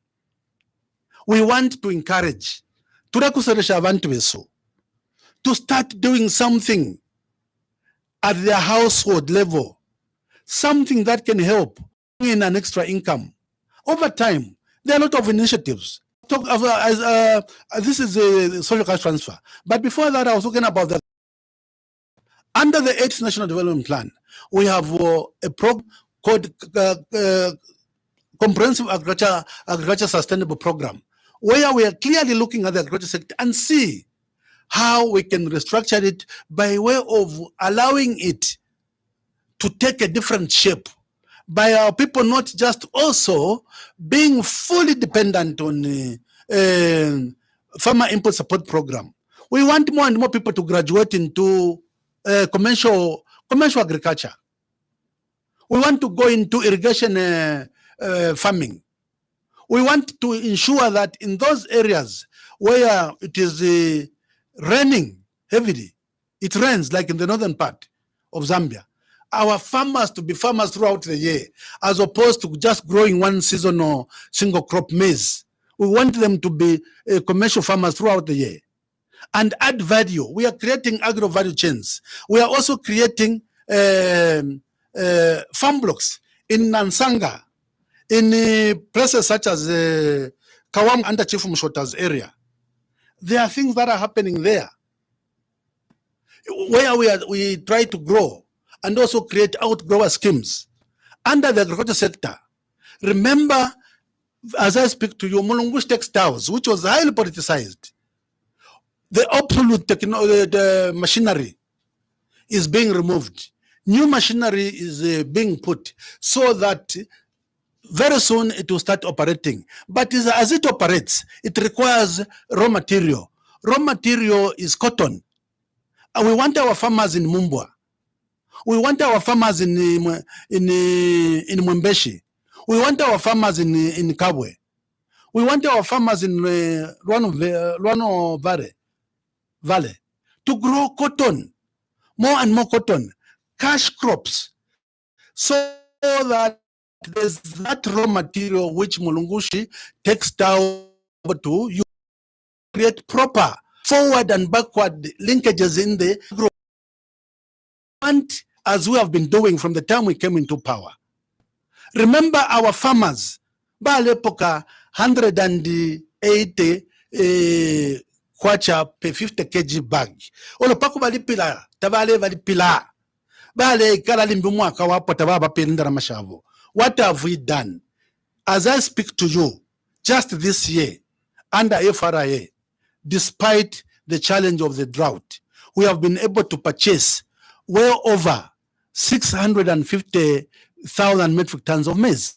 we want to encourage to start doing something at their household level, something that can help in an extra income. Over time, there are a lot of initiatives. This is a social cash transfer. But before that, I was talking about that. Under the 8th National Development Plan, we have a program called Comprehensive Agriculture Sustainable Program, where we are clearly looking at the agriculture sector and see how we can restructure it by way of allowing it to take a different shape, by our people not just also being fully dependent on the farmer input support program. We want more and more people to graduate into commercial agriculture. We want to go into irrigation farming. We want to ensure that in those areas where it is raining heavily, it rains like in the northern part of Zambia, our farmers to be farmers throughout the year, as opposed to just growing one season or single crop maize. We want them to be commercial farmers throughout the year and add value. We are creating agro value chains. We are also creating farm blocks in Nansanga, in places such as Kawam under Chief Mshota's area. There are things that are happening there where we try to grow and also create outgrower schemes under the agriculture sector. Remember, as I speak to you, Mulungu's textiles, which was highly politicized, the obsolete the machinery is being removed. New machinery is being put so that very soon it will start operating. But as it operates, it requires raw material. Raw material is cotton. And we want our farmers in Mumbwa. We want our farmers in Mwembeshi. We want our farmers in Kabwe. We want our farmers in Luano Valley to grow cotton, more and more cotton, cash crops, so that there's that raw material which Mulungushi takes down to you create proper forward and backward linkages in the growth. And as we have been doing from the time we came into power. Remember our farmers, Balepoka 180 kwacha per 50 kg bag. Olopako balipila, tabale balipila. Bale kala limbumu kawapo tababa pelindara mashavo. What have we done? As I speak to you, just this year, under FRA, despite the challenge of the drought, we have been able to purchase well over 650,000 metric tons of maize,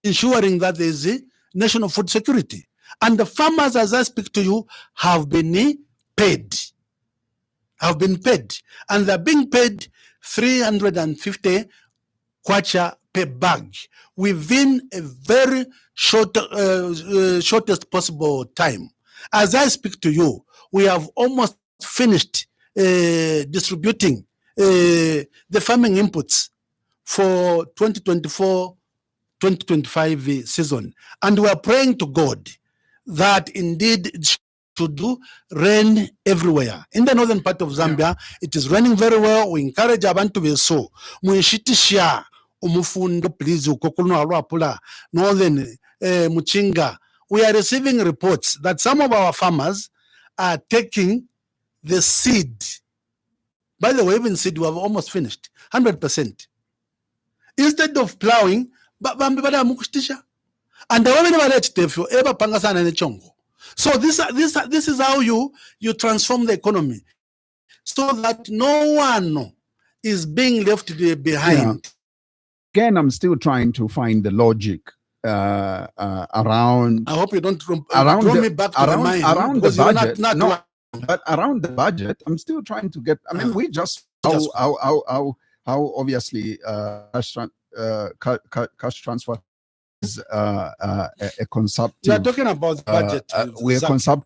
ensuring that there is a national food security. And the farmers, as I speak to you, have been paid. And they're being paid 350 kwacha per bag within a very shortest possible time. As I speak to you, we have almost finished distributing the farming inputs for 2024-2025 season. And we are praying to God that indeed it should do rain everywhere. In the northern part of Zambia, it is raining very well. We encourage abantu to be so. Muishitisha umufundo please ukokuno alwapula northern Muchinga. We are receiving reports that some of our farmers are taking the seed. By the way, even seed we have almost finished 100%. Instead of plowing, and so this is how you transform the economy, so that no one is being left behind. Yeah. Again, I'm still trying to find the logic around. I hope you don't draw me back to around, the mind. Around the budget. No, but around the budget, I'm still trying to get. I mean, we just how obviously cash transfer is a consumptive. We are talking about the budget.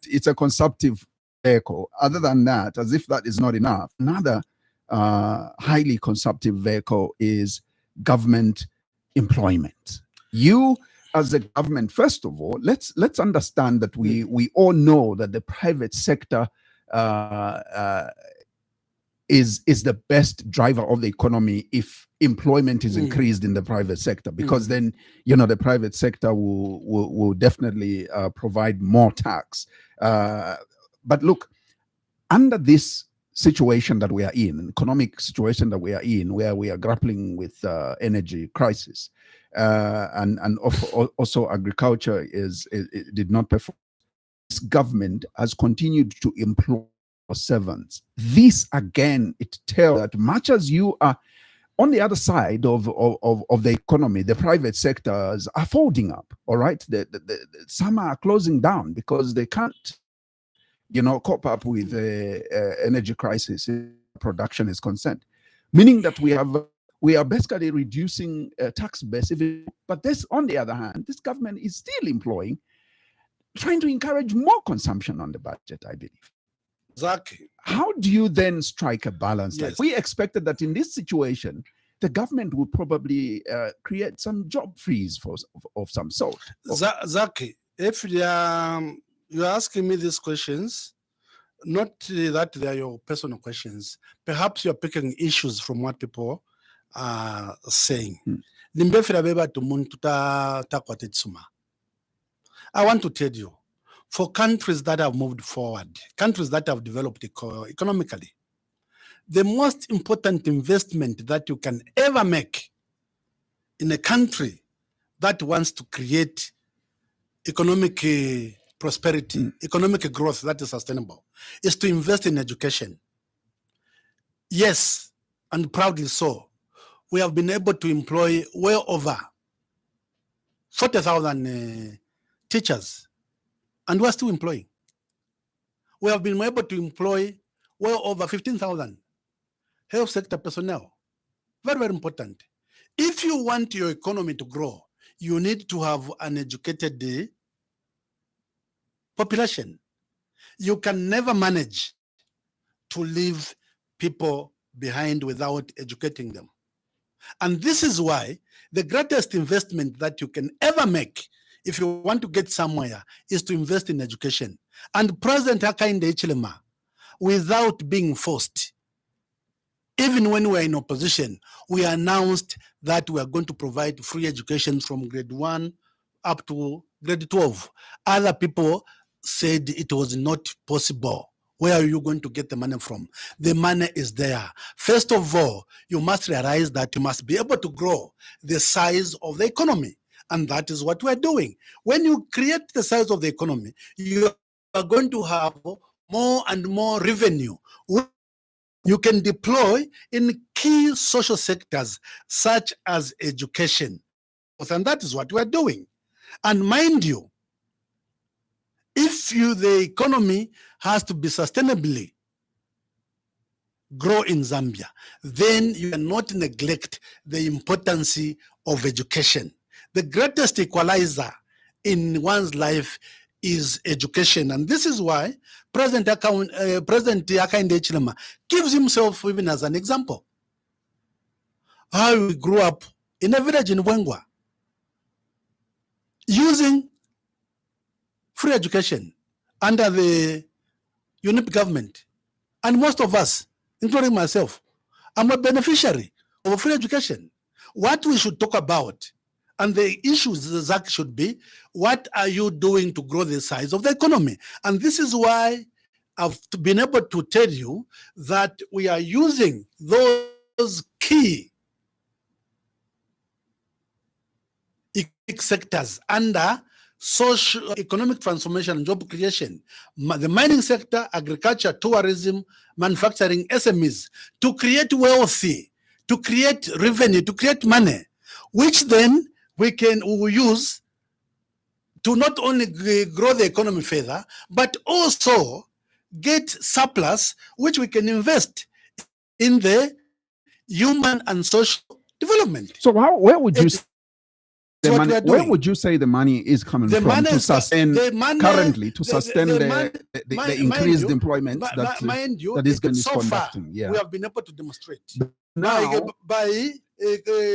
It's a consumptive vehicle. Other than that, as if that is not enough, another highly consumptive vehicle is government employment. You as a government, first of all, let's understand that we all know that the private sector is the best driver of the economy if employment is increased in the private sector, because then the private sector will definitely provide more tax. But look, under this situation that we are in, economic situation that we are in, where we are grappling with energy crisis, and also agriculture it did not perform. This government has continued to employ servants. This again, it tells that much as you are on the other side of the economy, the private sectors are folding up. All right, some are closing down because they can't cope up with the energy crisis. Production is concerned, meaning that we are basically reducing tax base. But this, on the other hand, this government is still trying to encourage more consumption on the budget, I believe. Exactly. How do you then strike a balance? Yes. Like we expected that in this situation, the government would probably create some job freeze of some sort. Zaki, if you're asking me these questions, not that they are your personal questions, perhaps you're picking issues from what people are saying. I want to tell you, for countries that have moved forward, countries that have developed economically, the most important investment that you can ever make in a country that wants to create economic prosperity, economic growth that is sustainable, is to invest in education. Yes, and proudly so, we have been able to employ well over 40,000 teachers, and we're still employing. We have been able to employ well over 15,000 health sector personnel. Very, very important. If you want your economy to grow, you need to have an educated population. You can never manage to leave people behind without educating them. And this is why the greatest investment that you can ever make if you want to get somewhere is to invest in education. And President Hakainde Hichilema, without being forced, even when we were in opposition, we announced that we are going to provide free education from grade 1 up to grade 12. Other people said it was not possible. Where are you going to get the money from? The money is there. First of all, you must realize that you must be able to grow the size of the economy. And that is what we're doing. When you create the size of the economy, you are going to have more and more revenue you can deploy in key social sectors such as education. And that is what we're doing. And mind you, if the economy has to be sustainably grow in Zambia, then you cannot neglect the importance of education. The greatest equalizer in one's life is education. And this is why President Hakainde Hichilema gives himself even as an example. How he grew up in a village in Wengwa using free education under the UNIP government. And most of us, including myself, I'm a beneficiary of free education. What we should talk about and the issues, Zach, should be, what are you doing to grow the size of the economy? And this is why I've been able to tell you that we are using those key economic sectors under social economic transformation and job creation, the mining sector, agriculture, tourism, manufacturing, SMEs, to create wealthy, to create revenue, to create money, which then we will use to not only grow the economy further, but also get surplus, which we can invest in the human and social development. So where would you say the money, where would you say the money is coming from to sustain currently to sustain the increased employment that is going to be conducting? Yeah, we have been able to demonstrate now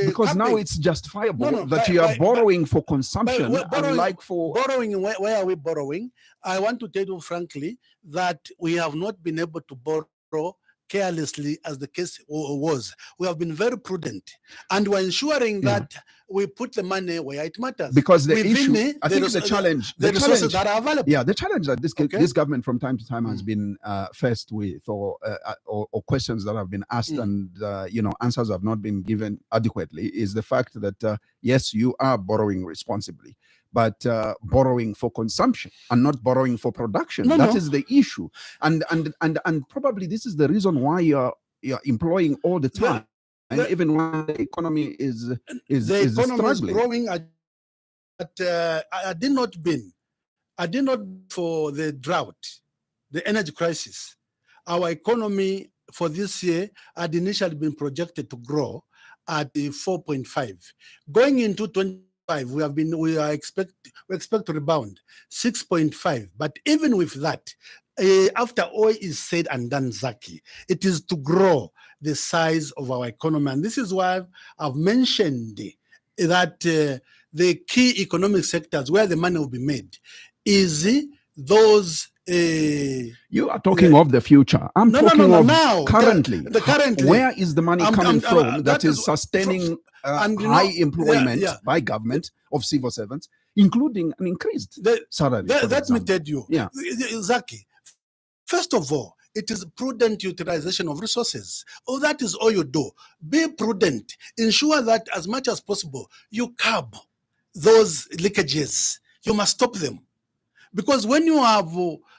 because now it's justifiable that you are borrowing for consumption, unlike for borrowing. Where are we borrowing? I want to tell you frankly that we have not been able to borrow carelessly as the case was. We have been very prudent, and we're ensuring that we put the money where it matters. Because the issue, I think the challenge, the resources that are available. Yeah, the challenge that this government from time to time has been faced with, or questions that have been asked and answers have not been given adequately, is the fact that yes, you are borrowing responsibly, but borrowing for consumption and not borrowing for production. That is the issue, and probably this is the reason why you're employing all the time. And even when the economy is struggling. Growing, I did not for the drought, the energy crisis. Our economy for this year had initially been projected to grow at 4.5. Going into 25, we expect to rebound 6.5. But even with that, after all is said and done, Zaki, it is to grow the size of our economy. And this is why I've mentioned that the key economic sectors where the money will be made is those. You are talking of the future. I'm talking of now, currently. Currently. Where is the money coming from that is sustaining high employment by government of civil servants, including an increased salary? Let me tell you, Zaki, first of all, it is prudent utilization of resources. That is all you do. Be prudent. Ensure that as much as possible, you curb those leakages. you must stop them. Because when you have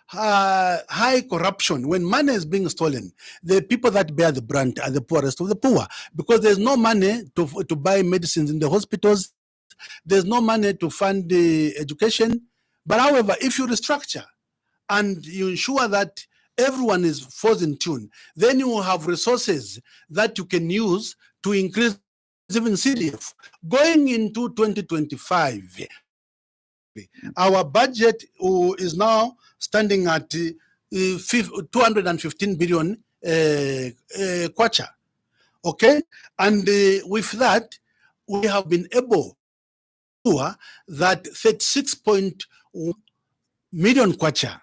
high corruption, when money is being stolen, the people that bear the brunt are the poorest of the poor. Because there's no money to buy medicines in the hospitals, there's no money to fund the education. But however, if you restructure and you ensure that everyone falls in tune, then you will have resources that you can use to increase even CDF. Going into 2025, our budget is now standing at 215 billion kwacha. Okay? And with that, we have been able to that 36.1 million kwacha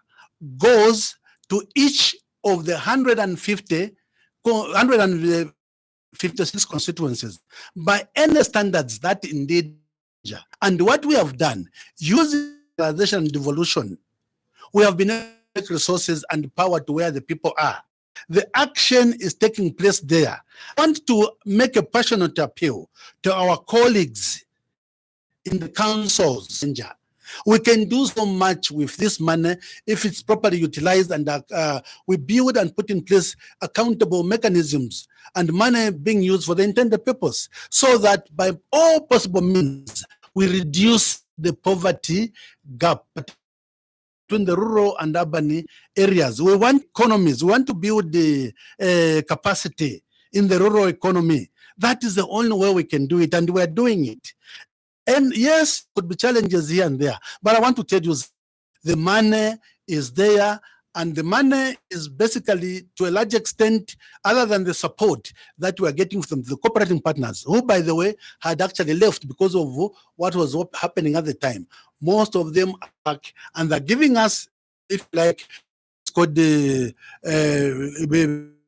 goes to each of the 156 constituencies by any standards that indeed. And what we have done, using civilization and devolution, we have been able to take resources and power to where the people are. The action is taking place there. I want to make a passionate appeal to our colleagues in the councils. We can do so much with this money if it's properly utilized, and we build and put in place accountable mechanisms and money being used for the intended purpose, so that by all possible means we reduce the poverty gap between the rural and urban areas. We want economies. We want to build the capacity in the rural economy. That is the only way we can do it, and we are doing it. And yes, could be challenges here and there, but I want to tell you, the money is there, and the money is basically, to a large extent, other than the support that we are getting from the cooperating partners, who, by the way, had actually left because of what was happening at the time. Most of them are back, and they're giving us, if like, it's called the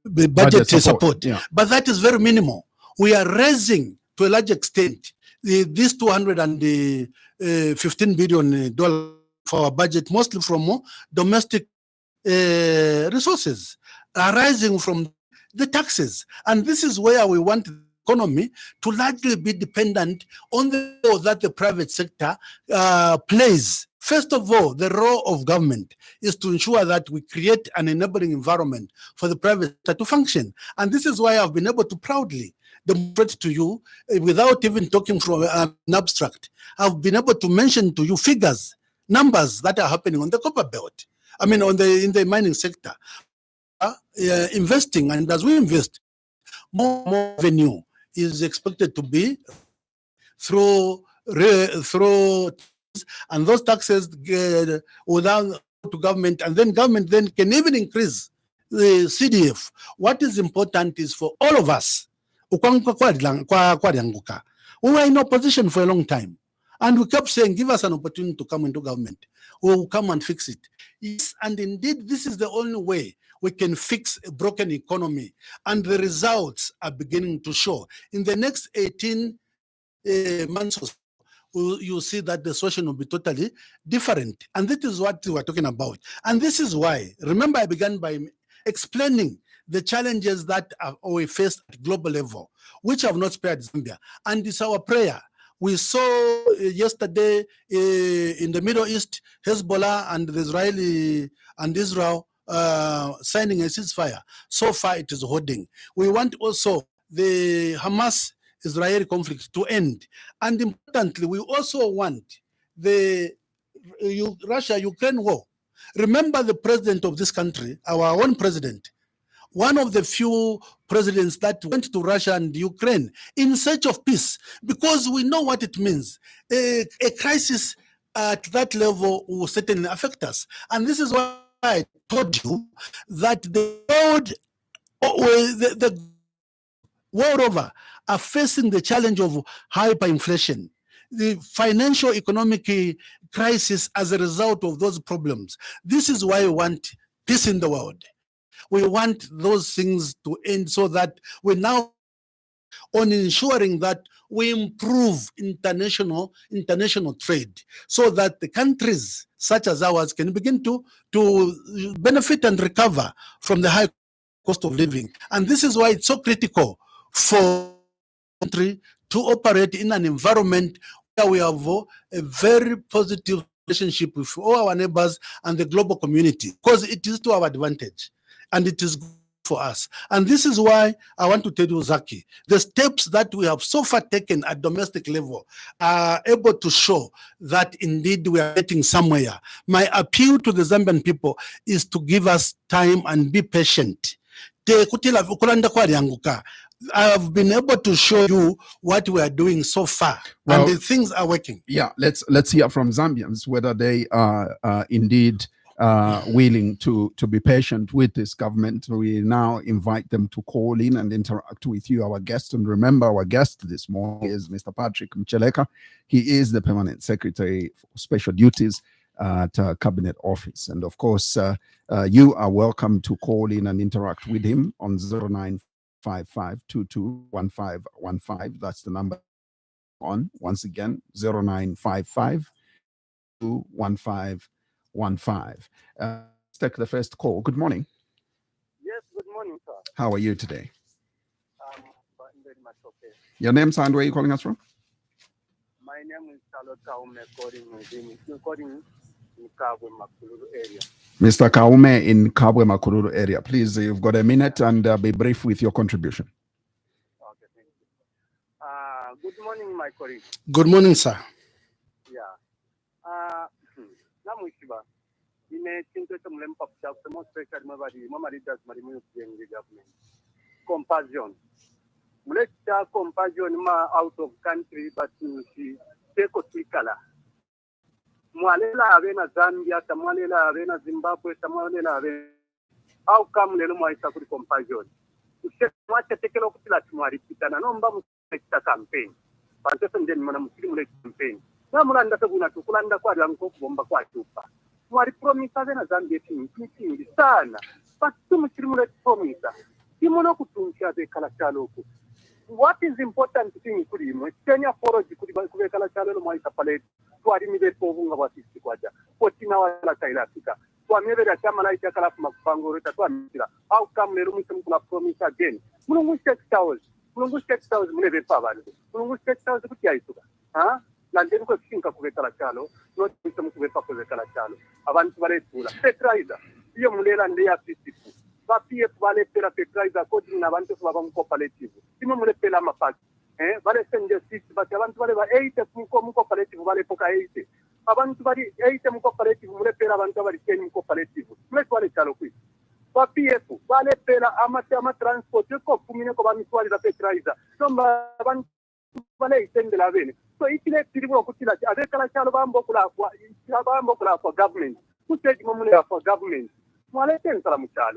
budget support. Yeah. But that is very minimal. We are raising, to a large extent, this $215 billion for our budget, mostly from domestic resources arising from the taxes. And this is where we want the economy to largely be dependent on the role that the private sector plays. First of all, the role of government is to ensure that we create an enabling environment for the private sector to function. And this is why I've been able to proudly demonstrate to you, without even talking from an abstract, I've been able to mention to you figures, numbers that are happening on the copper belt. I mean, in the mining sector, investing, and as we invest, more revenue is expected to be through and those taxes go down to government, and then government then can even increase the CDF. What is important is for all of us. We were in opposition for a long time, and we kept saying, give us an opportunity to come into government. We will come and fix it. Yes, and indeed, this is the only way we can fix a broken economy, and the results are beginning to show. In the next 18 months or so, you see that the situation will be totally different. And this is what we are talking about. And this is why, remember, I began by explaining the challenges that we face at global level, which have not spared Zambia. And it's our prayer. We saw yesterday in the Middle East, Hezbollah and the Israeli and Israel signing a ceasefire. So far, it is holding. We want also the Hamas-Israeli conflict to end. And importantly, we also want the Russia-Ukraine war. Remember the president of this country, our own president, one of the few presidents that went to Russia and Ukraine in search of peace, because we know what it means. A crisis at that level will certainly affect us. And this is why I told you that the world over are facing the challenge of hyperinflation, the financial economic crisis as a result of those problems. This is why we want peace in the world. We want those things to end, so that we now on ensuring that we improve international trade, so that the countries such as ours can begin to benefit and recover from the high cost of living. And this is why it's so critical for country to operate in an environment where we have a very positive relationship with all our neighbors and the global community, because it is to our advantage and it is good for us. And this is why I want to tell you, Zaki, the steps that we have so far taken at domestic level are able to show that indeed we are getting somewhere. My appeal to the Zambian people is to give us time and be patient. I've been able to show you what we are doing so far, Well, and the things are working. Yeah, let's hear from Zambians whether they are indeed willing to be patient with this government. We now invite them to call in and interact with you, our guest. And remember, our guest this morning is Mr. Patrick Mucheleka. He is the Permanent Secretary for Special Duties at Cabinet Office. And of course, you are welcome to call in and interact with him on 0955221515. That's the number on. Once again, 0955 21515. Let's take the first call. Good morning. Yes, good morning, sir. How are you today? Very much okay. Your name, sir, and where are you calling us from? My name is Charlotte Kaume, calling in Kabwe Makuluru area. Mr. Kaume in Kabwe Makuluru area. Please, you've got a minute and be brief with your contribution. Okay, thank you. Good morning, my colleague. Good morning, sir. Yeah. Namushiba. In a chinto to Mlempa, the most special Mama leaders, Marimu, the government. Compassion. Muleta compassion ma out of country, but she take a tikala. Mwalela avena Zambia, Tamalela avena Zimbabwe, Tamalela avena. How come Leluma is a compassion? You said, what a take a look at Maripitana, no Bamu campaign. Pantesan den Manamuslim campaign. Namuranda Tabuna to Kulanda Quadanko, Bomba Quatupa. Mari promise avena Zambia teaching sana. But too much promisa. Timonokutuncha de Kalachaloku. What is important thing to him? Kenya forage could be Kalachalo Moitapalate. To admit Povunga was Quaja, 14 hours like Africa. To maybe a Chamalaita Kalapmapango, how come the Rumusum promise again? Mungus textiles, maybe Pavan, Mungus textiles with Yaisuga. Huh? London could think of Kalachalo, not some Papu Kalachalo. Avant Valetula, Petraiza, Yamulera and Lea Pistipu. Papi Vale Pera Petraiza, Coaching Avanto Flavam Copalative. Simone Pelama Pack. Vale send six, but I want to have 8 cooperative Vale Poca 80. I want to vary 8 cooperative Mulepera Vantavari 10 cooperative. Let's want to chalo quick. Papi Vale Pera Amatama transport, you cop Puminaco Vamiswali the Petraiza. Number one Vale send the Lavene. So it's a Tiribo Kutila, Adekala Chalabambokula for government. Who said Momula for government? Mwaleten Salamuchal.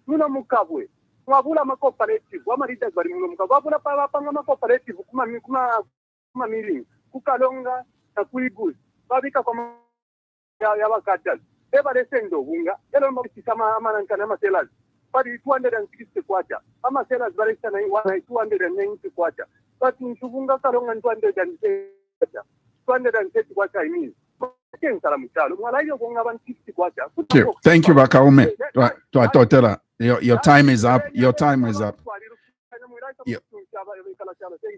Muna Mukabwe. Wabula cooperative, Wamarita Barimumka, Wabula Panga cooperative, Kuma Milling, Kukalonga, Takuigus, Babika Yavakatas, Evaresendo, Wunga, Elomokisama Aman Kanama Sellers, but 260 quarter, Amaselas Varesana 290 quarter, but in Shubunga Kalong and 230 what I mean. Thank you, Bakaume. Your time is up. Your time is up. Yeah.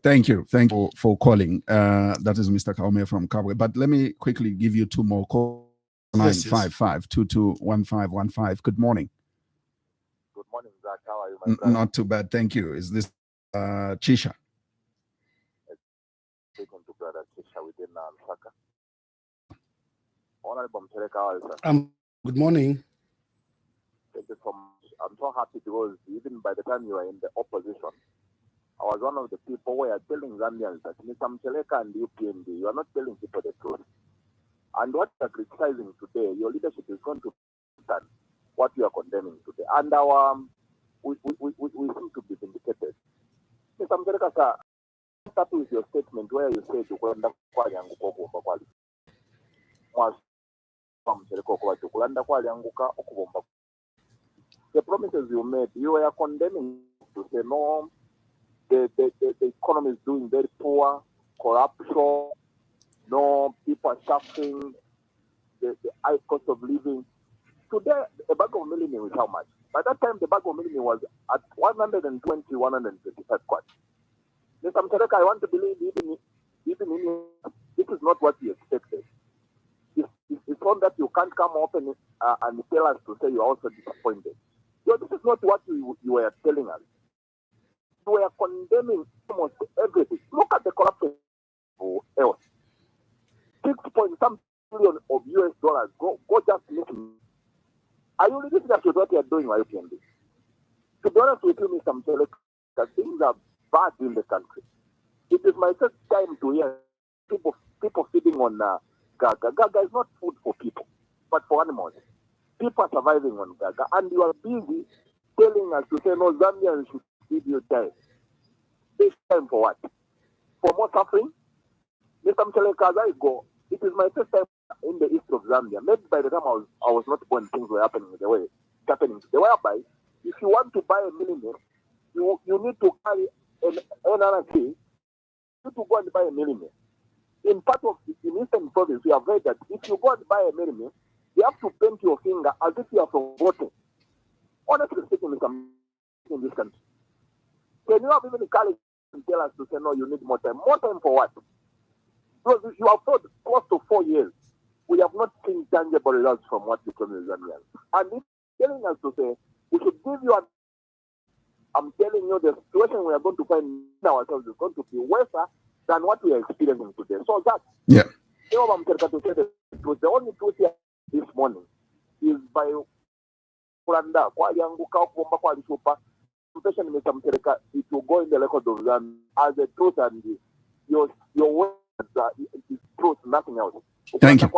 Thank you for calling. That is Mr. Kaume from Kabwe. But let me quickly give you two more calls. 955-221515. Good morning. Good morning, Zach. How are you, my brother? Not too bad, thank you. Is this Chisha? Speaking to brother Chisha within Saka. Honorable Mucheleka, how are you, sir? Good morning. Thank you so much. I'm so happy because even by the time you were in the opposition, I was one of the people who are telling Zambians that Mr. Mucheleka and UPND, you are not telling people the truth. And what you are criticizing today, your leadership is going to understand what you are condemning today. And we seem to be vindicated. Mr. Mucheleka, sir, start with your statement where you said you the promises you made, you were condemning to say no, the economy is doing very poor, corruption, no, people are suffering, the high cost of living. Today, a bag of millennium is how much? By that time, the bag of millennium was at 120, 125 kwacha. Mr. Mucheleka, I want to believe even in This is not what we expected. It's not that you can't come up and tell us to say you're also disappointed. So this is not what you were telling us. You were condemning almost everything. Look at the corruption else. 6-point-some billion of US dollars. Go just listen. Are you really serious with what you're doing, YPND? To be honest with you, Mr. Mucheleka, things are bad in the country. It is my first time to hear people feeding on Gaga. Gaga is not food for people, but for animals. People are surviving on Gaga, and you are busy telling us to say, no, Zambians should give you time. This time for what? For more suffering? Mr. Mucheleka, as I go, it is my first time in the east of Zambia. Maybe by the time I was not born, things were happening the way it's happening today. Whereby, if you want to buy a millimeter, you need to carry an NRC. You need to go and buy a millimeter. In part of in Eastern Province, we have heard that if you go and buy a millimeter, you have to paint your finger as if you are from voting. Honestly speaking, in this country, can you have even the courage to tell us to say, no, you need more time? More time for what? Because you have thought close to 4 years, we have not seen tangible results from what you promised Zambians. And if telling us to say, we should give you I'm telling you, the situation we are going to find ourselves is going to be worse than what we are experiencing today. So that, you know, I'm to say that it was the only truth here this morning is by Kuranda, it will go in the record of them as a truth, and your words is truth, nothing else. Thank you.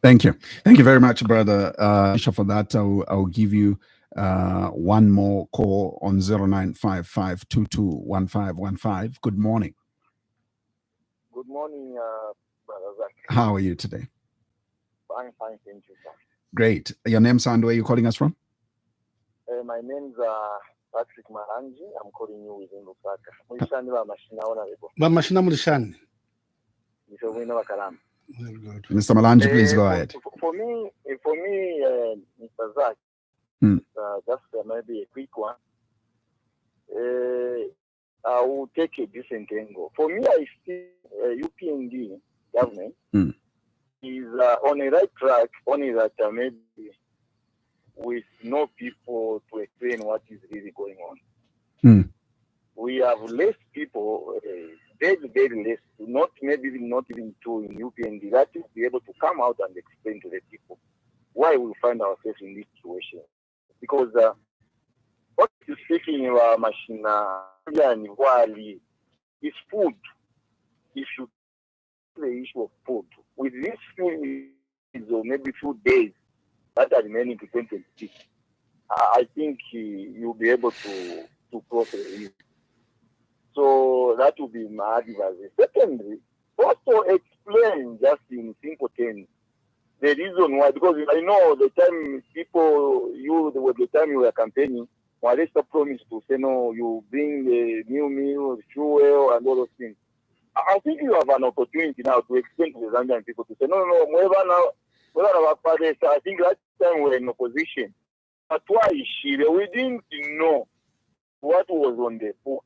Thank you. Thank you very much, brother Bishop, for that. I'll give you one more call on 0955221515. Good morning. Good morning, Brother Zach. How are you today? Fine, thank you, sir. Great. Your name, sir, and where are you calling us from? My name's Patrick Marangi. I'm calling you within Lusaka. Mulishani wa mashina honorable. Mashina Mulishani. Very good. Mr. Malanji, please go ahead. For me, Mr. Zach, just maybe a quick one. I will take a different angle. For me, I see UPND government is on a right track, only that maybe with no people to explain what is really going on. We have less people, very less, not even two in UPND, that is be able to come out and explain to the people why we find ourselves in this situation. Because what is speaking about machina is food. If you the issue of food, with this few or maybe few days that are remaining to 2026, I think you'll be able to cross it. So that will be my advice. Secondly, also explain just in simple terms the reason why, because I know the time the time you were campaigning, Mucheleka promised to say, no, you bring the new meal, fuel, and all those things. I think you have an opportunity now to explain to the Zambian people to say, no, I think last time we were in opposition. But why we didn't know what was on the book.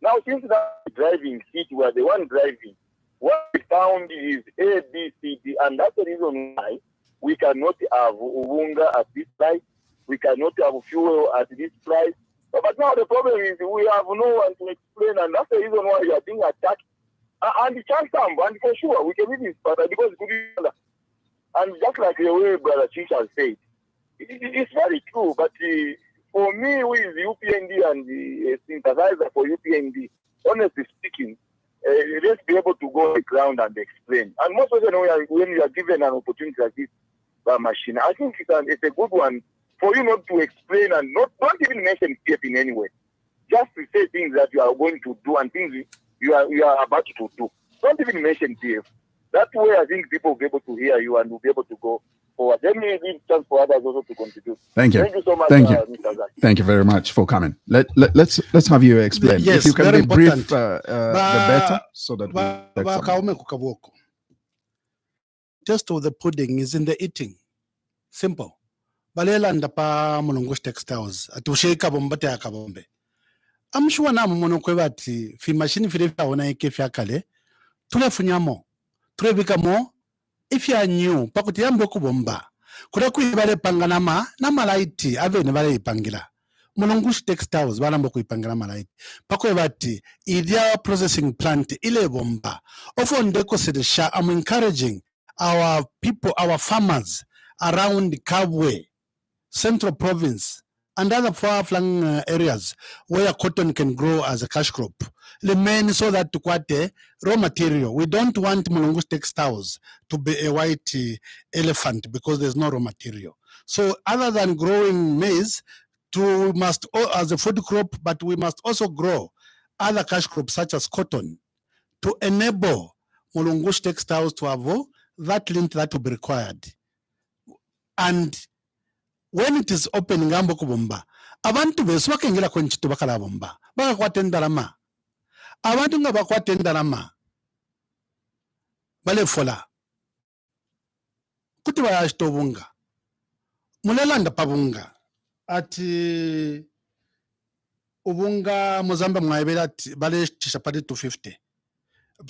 Now, since that driving seat, we are the one driving. What we found is A, B, C, D, and that's the reason why we cannot have Uwunga at this price. We cannot have fuel at this price. But now the problem is we have no one to explain, and that's the reason why we are being attacked. And the chance come, and for sure, we can leave this further because good. And just like the way Brother Chish has said, it's very true, but for me, who is the UPND and the sympathizer for UPND, honestly speaking, let's be able to go on the ground and explain. And most of the time, when you are given an opportunity like this by machine, I think it's a good one for you not to explain and don't even mention PF in any way. Just to say things that you are going to do and things you are about to do. Don't even mention PF. That way, I think people will be able to hear you and will be able to go forward. Let me give chance for others also to contribute. Thank you. Thank you so much, Mr. Zach. Thank you very much for coming. Let's have you explain. Yes, if you can be important. brief, the better, so that we taste of the pudding is in the eating. Simple. Balela ndapa mulungush textiles. Atusheka bombate akabombe. I'm sure na mumono kwebati fi machine fi defa ona ike fi akale. tulefunyamo tulebikamo if you are new pakuti yambe kubomba kuda kuibale panganama na malaiti ave ne bale ipangila mulungushi textiles balambo kuipangila malaiti pakwe bati idia processing plant ile bomba ofo ndeko sedesha. I'm encouraging our people, our farmers around Kabwe, Central Province, and other far-flung areas where cotton can grow as a cash crop. Remain so that to kwate raw material. We don't want Mulungu's textiles to be a white elephant because there's no raw material. So other than growing maize, we must as a food crop, but we must also grow other cash crops such as cotton to enable Mulungu's textiles to have that lint that will be required. And when it is open ngambo kubomba, abantu besu bakengera kwenchitu bakala bomba baka kwatendalama abantu nga bakwatendalama bale fola kuti bayashito bunga mulelanda pabunga ati ubunga muzamba mwaibera ati bale tisha padi 250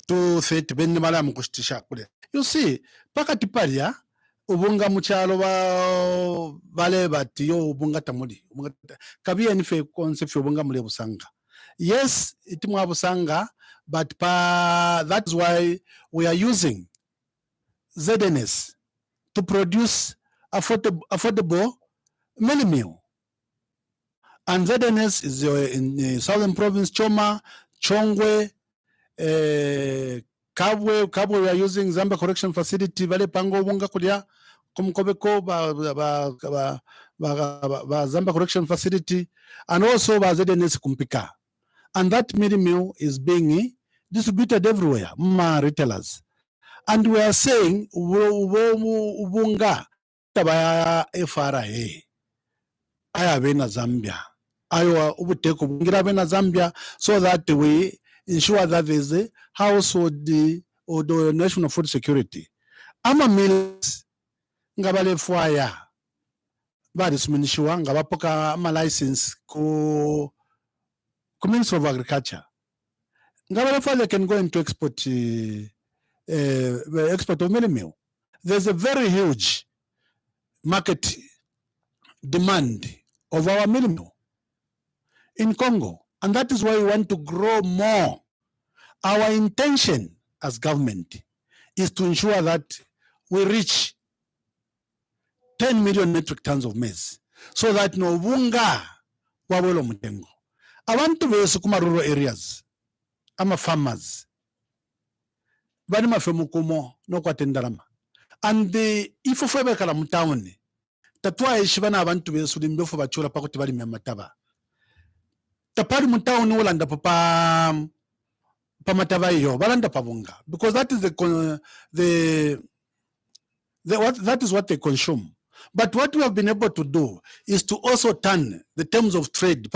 230 benne bala mukustisha kule. You see pakati palia ubunga muchalo bale bati yo ubunga tamuli kabiya nife concept ubunga mule busanga. Yes, itimwa busanga, but that is why we are using ZNS to produce affordable mini meal. And ZNS is in the Southern Province, Choma, Chongwe, Kabwe, we are using Zambia Correction Facility, Vale Pango, Wunga Kudia, Kumkobeko, Zambia Correction Facility, and also ZNS Kumpika. And that mini meal is being distributed everywhere, retailers. And we are saying, Ubunga, Tabaya FRA, Ayavena Zambia, Iowa, Ubuteko, Ubunga Zambia, so that we ensure that there is a household or the national food security. Ama mills, Ngabale Fuaya, Badis Minishuang, Gabapoka, ama license, Ministry of Agriculture. Ngabale can go into export of mini meal. There's a very huge market demand of our mini meal in Congo, and that is why we want to grow more. Our intention as government is to ensure that we reach 10 million metric tons of maize, so that no bunga wawelo mutengo. I want to be sukuma rural areas. I'm a farmers. Banima femukumo no kwatendarama. And the ifofebe kala mutaoni. Tatwa ishibana abantu be sulimbe fo bachura pakoti bali mataba. Tapari mutaoni ulanda papa pamataba yo balanda pabunga, because that is that is what they consume. But what we have been able to do is to also turn the terms of trade.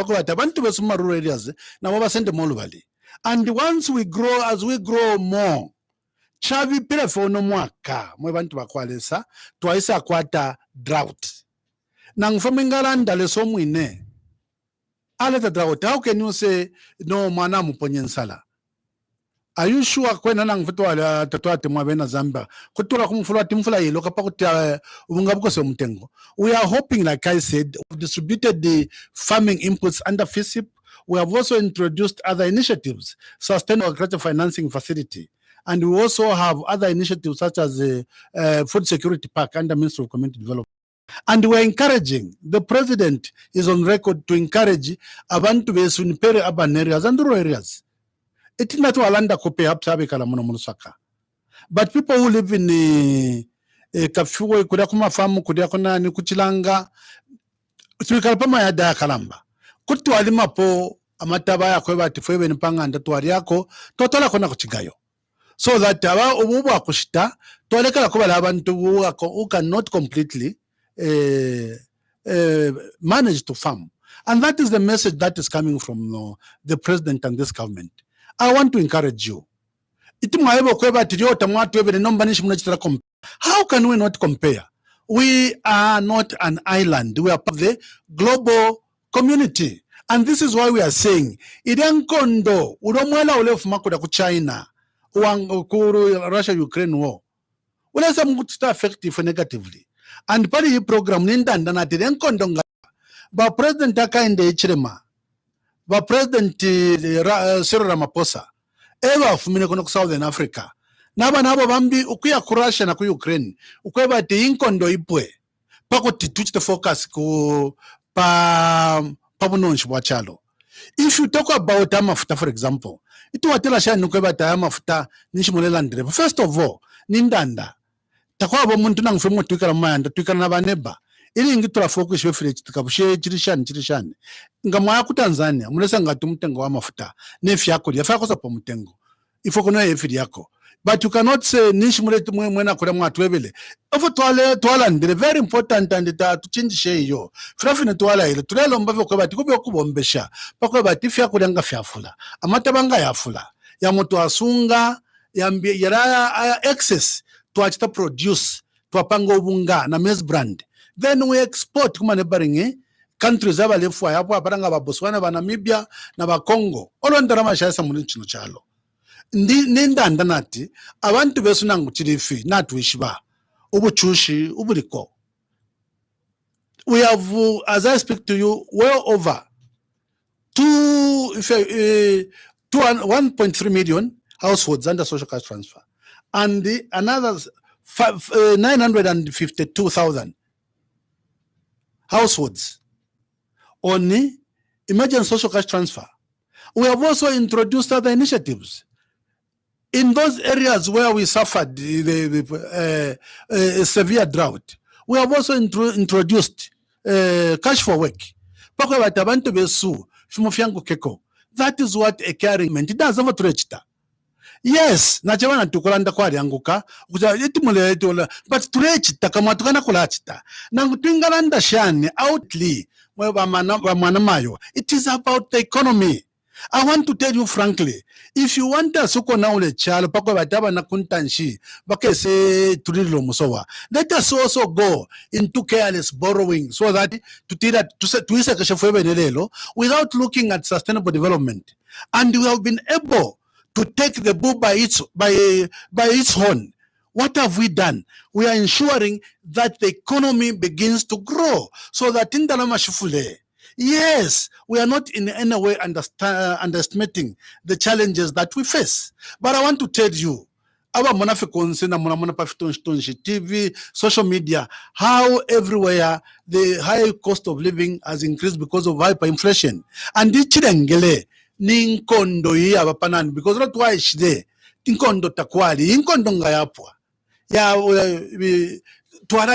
And once we grow, as we grow more, chavi pira fono mwaka mwe bantu bakwalesa twaisa kwata drought. Nang famingalanda leso mwine aleta drought. How can you say no mana muponyensala? Are you sure kwena nang fitwa tatwate mwabena Zambia kutura kumfula timfula yelo kapakutia ubungabuko se mtengo? We are hoping, like I said, we've distributed the farming inputs under FISIP. We have also introduced other initiatives, Sustainable Agriculture Financing Facility, and we also have other initiatives such as the Food Security Park under Ministry of Community Development. And we're encouraging, the president is on record to encourage abantu besu in peri-urban areas and rural areas. It's not Alanda Kope Absabikala Monomusaka. But people who live in Kafuwe, Kudakuma Farm, Kudakona, Nikuchilanga, Suikalpama Yada Kalamba. Kutu Alimapo, Amatabaya Kweba Tifwe and Panga and Tuariako, Totola Konakuchigayo. So that our Ububa Kushita, Toleka Koalaban who cannot completely manage to farm. And that is the message that is coming from the president and this government. I want to encourage you. How can we not compare? We are not an island. We are part of the global community. And this is why we are saying, Idan kondo, udomwela ulef makuda ku China, Russia-Ukraine war. Unaweza mkuta effective negatively. And pali hii program ninda ndanati renkondo nga ba president akaende ichirema ba president Cyril Ramaphosa eva fumine kono ku Southern Africa naba nabo bambi ukuya ku Russia na ku Ukraine ukweba ti inkondo ipwe pakuti tuchite focus ku pa bunonshi bwa chalo. If you talk about amafuta, for example, itu watela shani ukweba ta amafuta nishimulela ndreva. First of all, nindanda takwabo muntu nangfemo twikala mayanda twikala na baneba ili ngitura focus wefire chitikabushe chirishani ngamwa ku Tanzania mulesa ngati mutengo wa mafuta nefi yako yafa sa pa mutengo ifo kono yefi yako, but you cannot say nishimule mwena kula mwatwebele ofo twala ndire very important and to change sheyo frafine twala ile tulelo mbavyo kwa bati kubyo kubombesha pakwe bati fya kulanga fyafula amatabanga yafula ya moto asunga ya excess twachita produce twapanga ubunga na maize brand, then we export kuma neighboring countries abalefu yapo aparanga ba Botswana ba Namibia na ba Congo olondera mashasa muri kino cyalo nindanda nati abantu besu nangu chirifi natwishiba ubuchushi uburiko. We have, as I speak to you, well over 1.3 million households under social cash transfer, and another 952,000 households on the emergency social cash transfer. We have also introduced other initiatives in those areas where we suffered the severe drought. We have also introduced cash for work. That is what a caring man does over to. Yes, nachabana tukolanda kwa yanguka itimule but turechita kama tukana kulachita nangu twingalanda shani outly mayo. It is about the economy. I want to tell you frankly, if you want us to now le chalo pakwa bataba na kuntanshi bakese turilo musowa, let us also go into careless borrowing so that to without looking at sustainable development. And we have been able to take the bull by its horn. What have we done? We are ensuring that the economy begins to grow so that in Dalamashifule, yes, we are not in any way underestimating the challenges that we face. But I want to tell you, our TV, social media, how everywhere the high cost of living has increased because of hyperinflation. And ichirengele ninkondo yi abapanani because not why shide inkondo takwali inkondo ngayapwa ya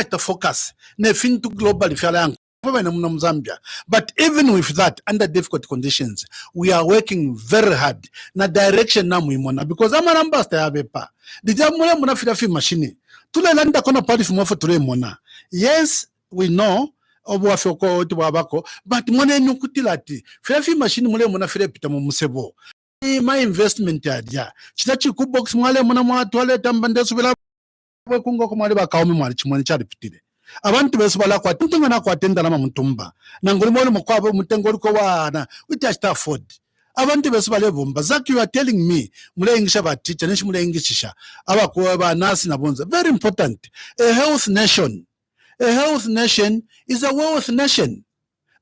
to focus ne fin to global ifala Zambia. But even with that, under difficult conditions, we are working very hard na direction na muimona because amaramba sta yabepa dijamule muna filafi machine tule landa kona pali fumofo tule mona. Yes, we know but mone nukutilati filafi machine mule muna file pita mu musebo my investment ya chitachi ku box mwale muna mwa toilet ambande subila kungo ko mwale bakawumi mwali chimone cha repitire abantu besu bala kwa tuntunga na kwa tenda na mutumba nangoli mole mukwabo mutengo liko wana we just afford abantu besu bale bomba Zach, you are telling me mule ingisha ba teacher nishi mule ingishisha abakuwa ba nurse na bonza. Very important. A health nation is a wealth nation.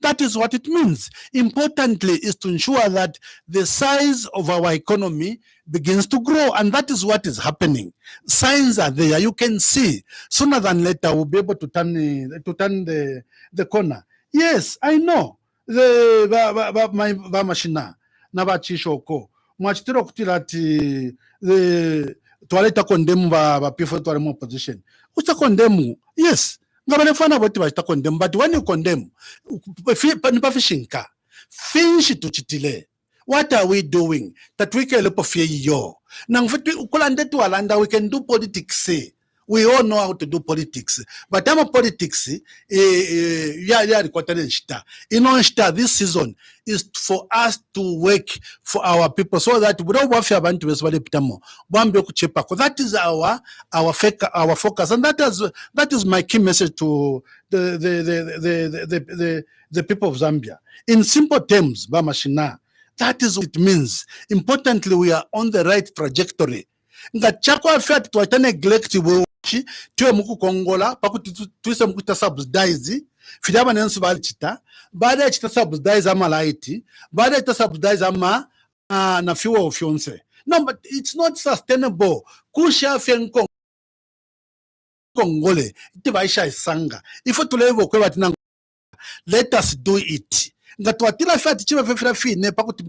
That is what it means. Importantly is to ensure that the size of our economy begins to grow, and that is what is happening. Signs are there. You can see sooner than later we'll be able to turn the corner. Yes, I know. The machina nabachishoko mwachitiro kutilati the toileta condemn ba people to more position. Ucha condemn? Yes. Ngabalefana boti bachita condemn, but when you condemn finish to chitile. What are we doing that we can look for yo? Now we can do politics. We all know how to do politics, but I'm a politics. This season is for us to work for our people so that we don't want to that is our focus, and that is my key message to the people of Zambia. In simple terms, Bamashina, that is what it means. Importantly, we are on the right trajectory. nga chakwa fiat twata neglect bochi twe muku kongola pakuti twise muku ta subsidize fidaba nensu balchita baada ya chita subsidize ama light baada ya subsidize ama na fuel of yonse. No, but it's not sustainable. Kusha fenko kongole itibaisha isanga ifo tulevo kwe batina let us do it nga twatila fati chiba fefira fine pakuti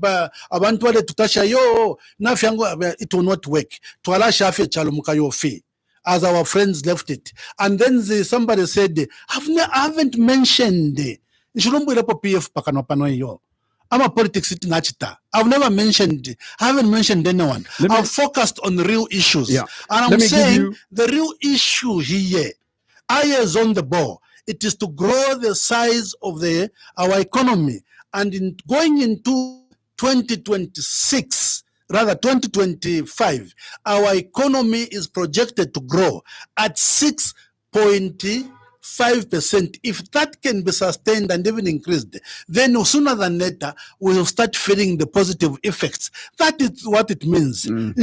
abantu wale tutasha yo na fyango it will not work twala shafe chalo mukayo fi as our friends left it. And then somebody said I haven't mentioned nshulumbu ile PF pakano pano yo. I'm a politics nachita. I've never mentioned, I haven't mentioned anyone. I've focused on real issues. Yeah. And I'm saying the real issue here, eyes on the ball. It is to grow the size of our economy. And in going into 2026, rather 2025, our economy is projected to grow at 6.5%. If that can be sustained and even increased, then sooner than later we'll start feeling the positive effects. That is what it means. Let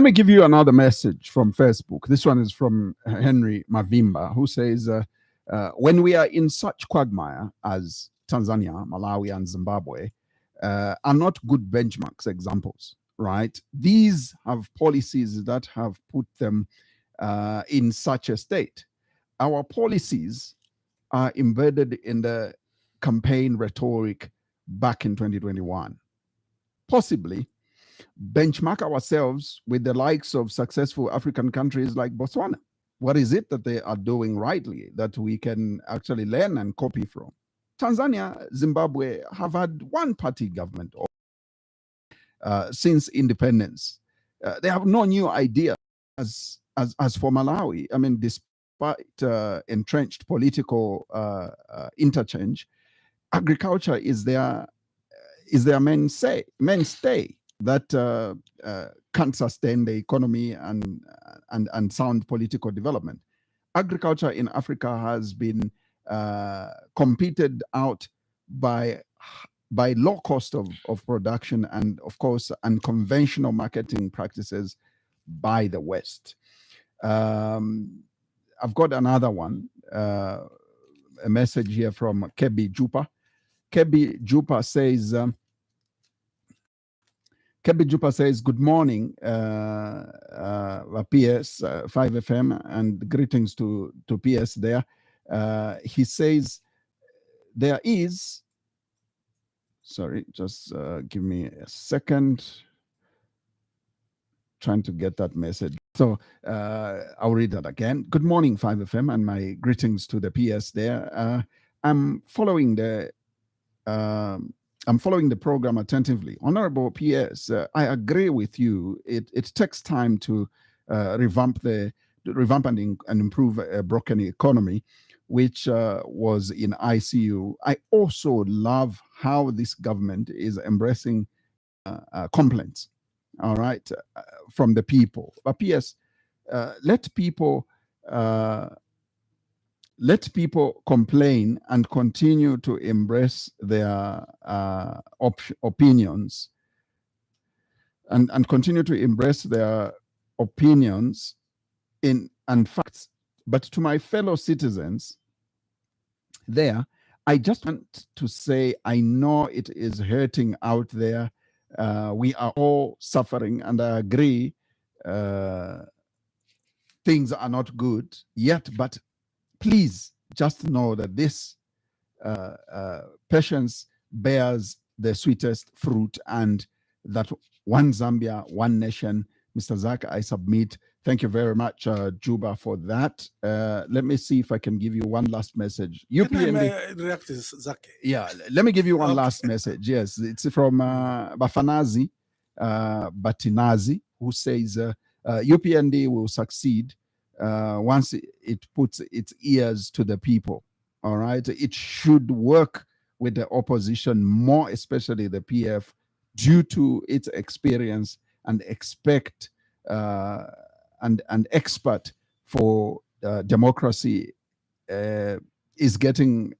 me give you another message from Facebook. This one is from Henry Mavimba, who says, when we are in such quagmire as Tanzania, Malawi, and Zimbabwe, are not good benchmarks examples, right? These have policies that have put them in such a state. Our policies are embedded in the campaign rhetoric back in 2021. Possibly benchmark ourselves with the likes of successful African countries like Botswana. What is it that they are doing rightly that we can actually learn and copy from? Tanzania, Zimbabwe have had one-party government since independence. They have no new idea as for Malawi. I mean, despite entrenched political interchange, agriculture is their mainstay that can't sustain the economy and sound political development. Agriculture in Africa has been competed out by low cost of production and, of course, unconventional marketing practices by the West. I've got another one, a message here from Kebi Jupa. Kebi Jupa says, good morning, PS 5FM, and greetings to PS there. He says, there is, sorry, just give me a second. Trying to get that message. So I'll read that again. Good morning, 5FM, and my greetings to the PS there. I'm following the program attentively. Honorable PS, I agree with you. It takes time to revamp and improve a broken economy, which was in ICU. I also love how this government is embracing complaints. All right, from the people. But PS, let people complain and continue to embrace their opinions and continue to embrace their opinions and facts. But to my fellow citizens there, I just want to say, I know it is hurting out there. We are all suffering, and I agree things are not good yet, but please just know that this patience bears the sweetest fruit, and that one Zambia, one nation. Mr. Zach, I submit. Thank you very much, Juba, for that. Let me see if I can give you one last message. Zach? Yeah, let me give you one last message. Yes, it's from Bafanazi Batinazi, who says UPND will succeed once it puts its ears to the people. All right, it should work with the opposition more, especially the PF, due to its experience and expect and expert for democracy is getting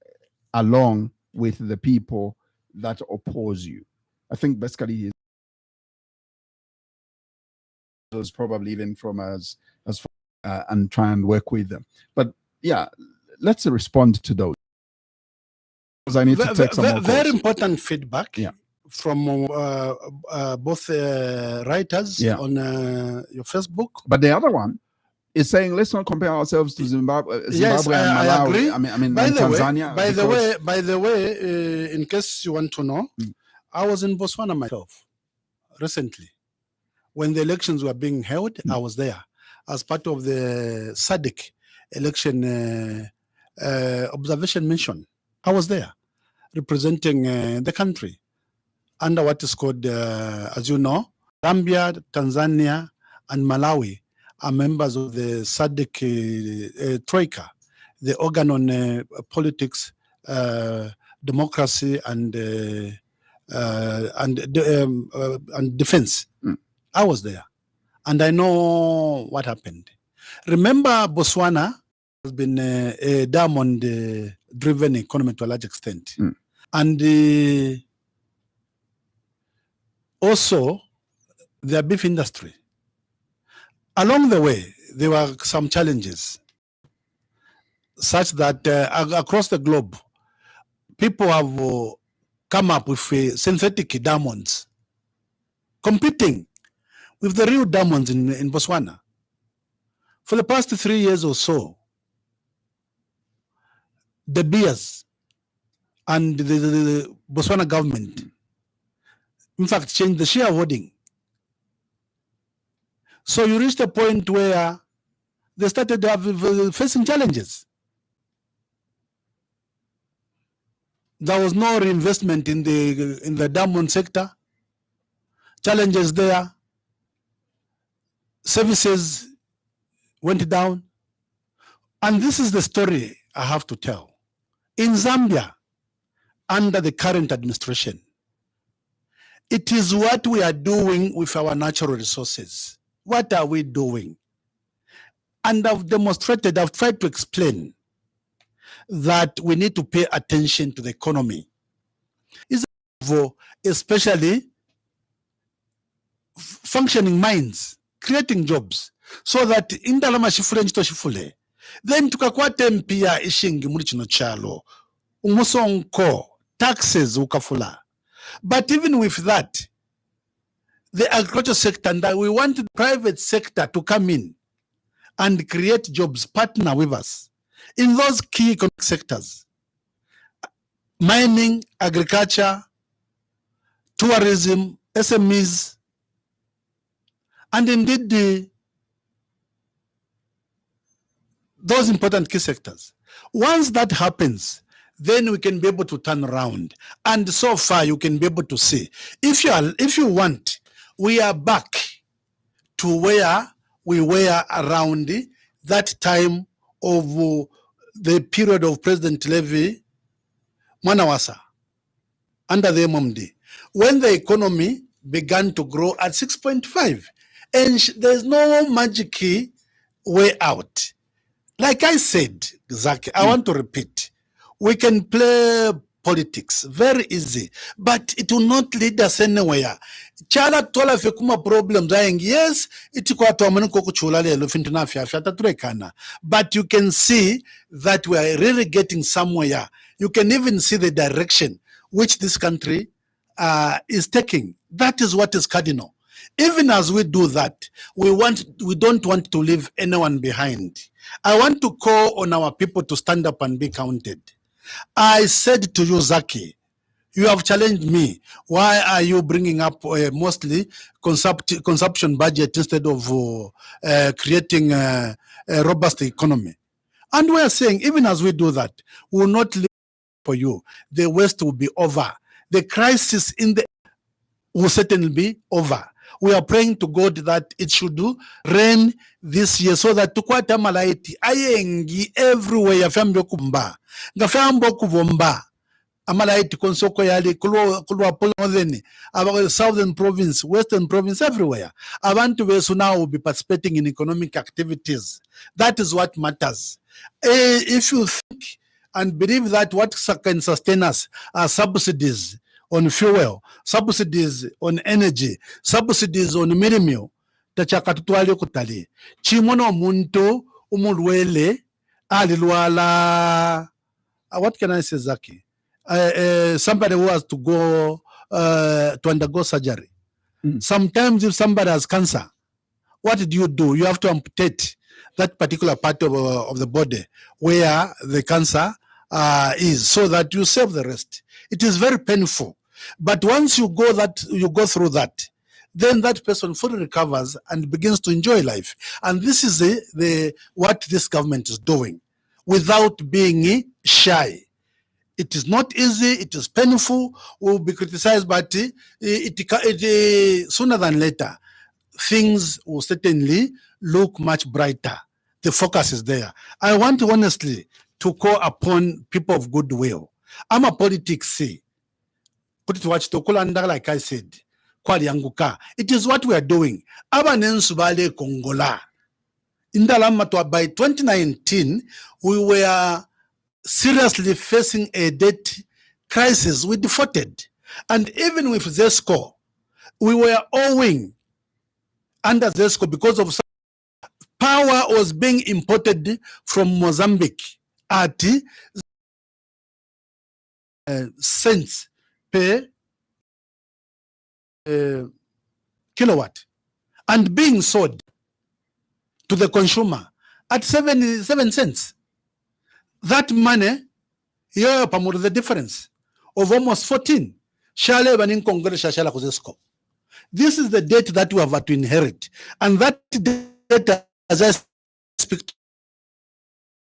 along with the people that oppose you. I think basically those probably even from us and try and work with them. But yeah, let's respond to those. Because I need to take some more very calls. important feedback from both writers on your Facebook. But the other one is saying, let's not compare ourselves to Zimbabwe and Malawi. I agree. I mean by the Tanzania. Way, by the way, in case you want to know, I was in Botswana myself recently. When the elections were being held, I was there as part of the SADC election observation mission. I was there representing the country under what is called, as you know, Zambia, Tanzania, and Malawi are members of the SADC Troika, the organ on politics, democracy, and defense. I was there, and I know what happened. Remember, Botswana has been a diamond-driven economy to a large extent, and also their beef industry. Along the way, there were some challenges, such that across the globe, people have come up with synthetic diamonds, competing with the real diamonds in Botswana. For the past 3 years or so, De Beers and the Botswana government, in fact, changed the shareholding. So you reached a point where they started facing challenges. There was no reinvestment in the diamond sector. Challenges there. Services went down. And this is the story I have to tell. In Zambia, under the current administration, it is what we are doing with our natural resources. What are we doing? And I've demonstrated, I've tried to explain that we need to pay attention to the economy. Especially functioning mines, creating jobs, so that indalama shifule njito shifule. Then tukakwate mpia ishingi muri chino chalo. Umusonko, taxes ukafula. But even with that, the agriculture sector, and we want the private sector to come in and create jobs, partner with us in those key economic sectors: mining, agriculture, tourism, SMEs, and indeed those important key sectors. Once that happens, then we can be able to turn around. And so far, you can be able to see, if you want, we are back to where we were around that time of the period of President Levy Mwanawasa under the MMD, when the economy began to grow at 6.5. And there's no magic way out. Like I said, Zach, I want to repeat, we can play politics very easy, but it will not lead us anywhere. Chala tola fekuma problems dying. Yes, but you can see that we are really getting somewhere. You can even see the direction which this country is taking. That is what is cardinal. Even as we do that, we don't want to leave anyone behind. I want to call on our people to stand up and be counted. I said to you, Zaki, you have challenged me. Why are you bringing up mostly consumption budget instead of creating a robust economy? And we are saying, even as we do that, we will not leave for you. The West will be over. The crisis in the will certainly be over. We are praying to God that it should rain this year, so that tukwata malaiti ayengi everywhere fambo kumba ngafambo kuvomba amalaiti konsoko yali kulwa polodeni our southern province, western province, everywhere. Abantu besu now will be participating in economic activities. That is what matters. If you think and believe that what can sustain us are subsidies on fuel, subsidies on energy, subsidies on minimum, tachaka tutwali kutali chimono omuntu umulwele alilwala what can I say, Zaki? Somebody who has to go to undergo surgery. Sometimes if somebody has cancer, what do? You have to amputate that particular part of the body where the cancer is, so that you save the rest. It is very painful, but once you go through that, then that person fully recovers and begins to enjoy life. And this is the what this government is doing, without being shy. It is not easy. It is painful. Will be criticized, but sooner than later, things will certainly look much brighter. The focus is there. I want honestly to call upon people of goodwill. I'm a politics. Put it watch to Kulanda, like I said. It is what we are doing. Abanensubale Kongola. By 2019, we were seriously facing a debt crisis. We defaulted. And even with ZESCO, we were owing under ZESCO because of power was being imported from Mozambique at cents per kilowatt and being sold to the consumer at 7 cents. That money, here the difference of almost 14. This is the debt that we have to inherit. And that debt, as I speak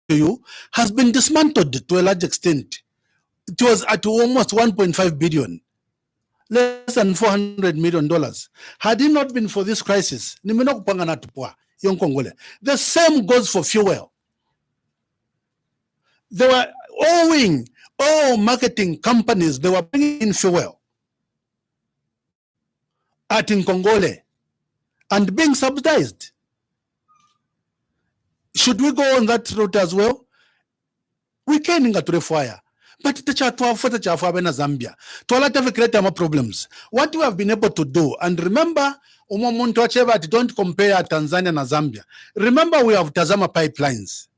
to you, has been dismantled to a large extent. It was at almost 1.5 billion, less than $400 million. Had it not been for this crisis, the same goes for fuel. They were owing all marketing companies, they were bringing in fuel at Nkongole and being subsidized. Should we go on that route as well? We can get to the fire. But Zambia, to a lot of create more problems. What we have been able to do, and remember, don't compare Tanzania and Zambia. Remember, we have Tazama pipelines.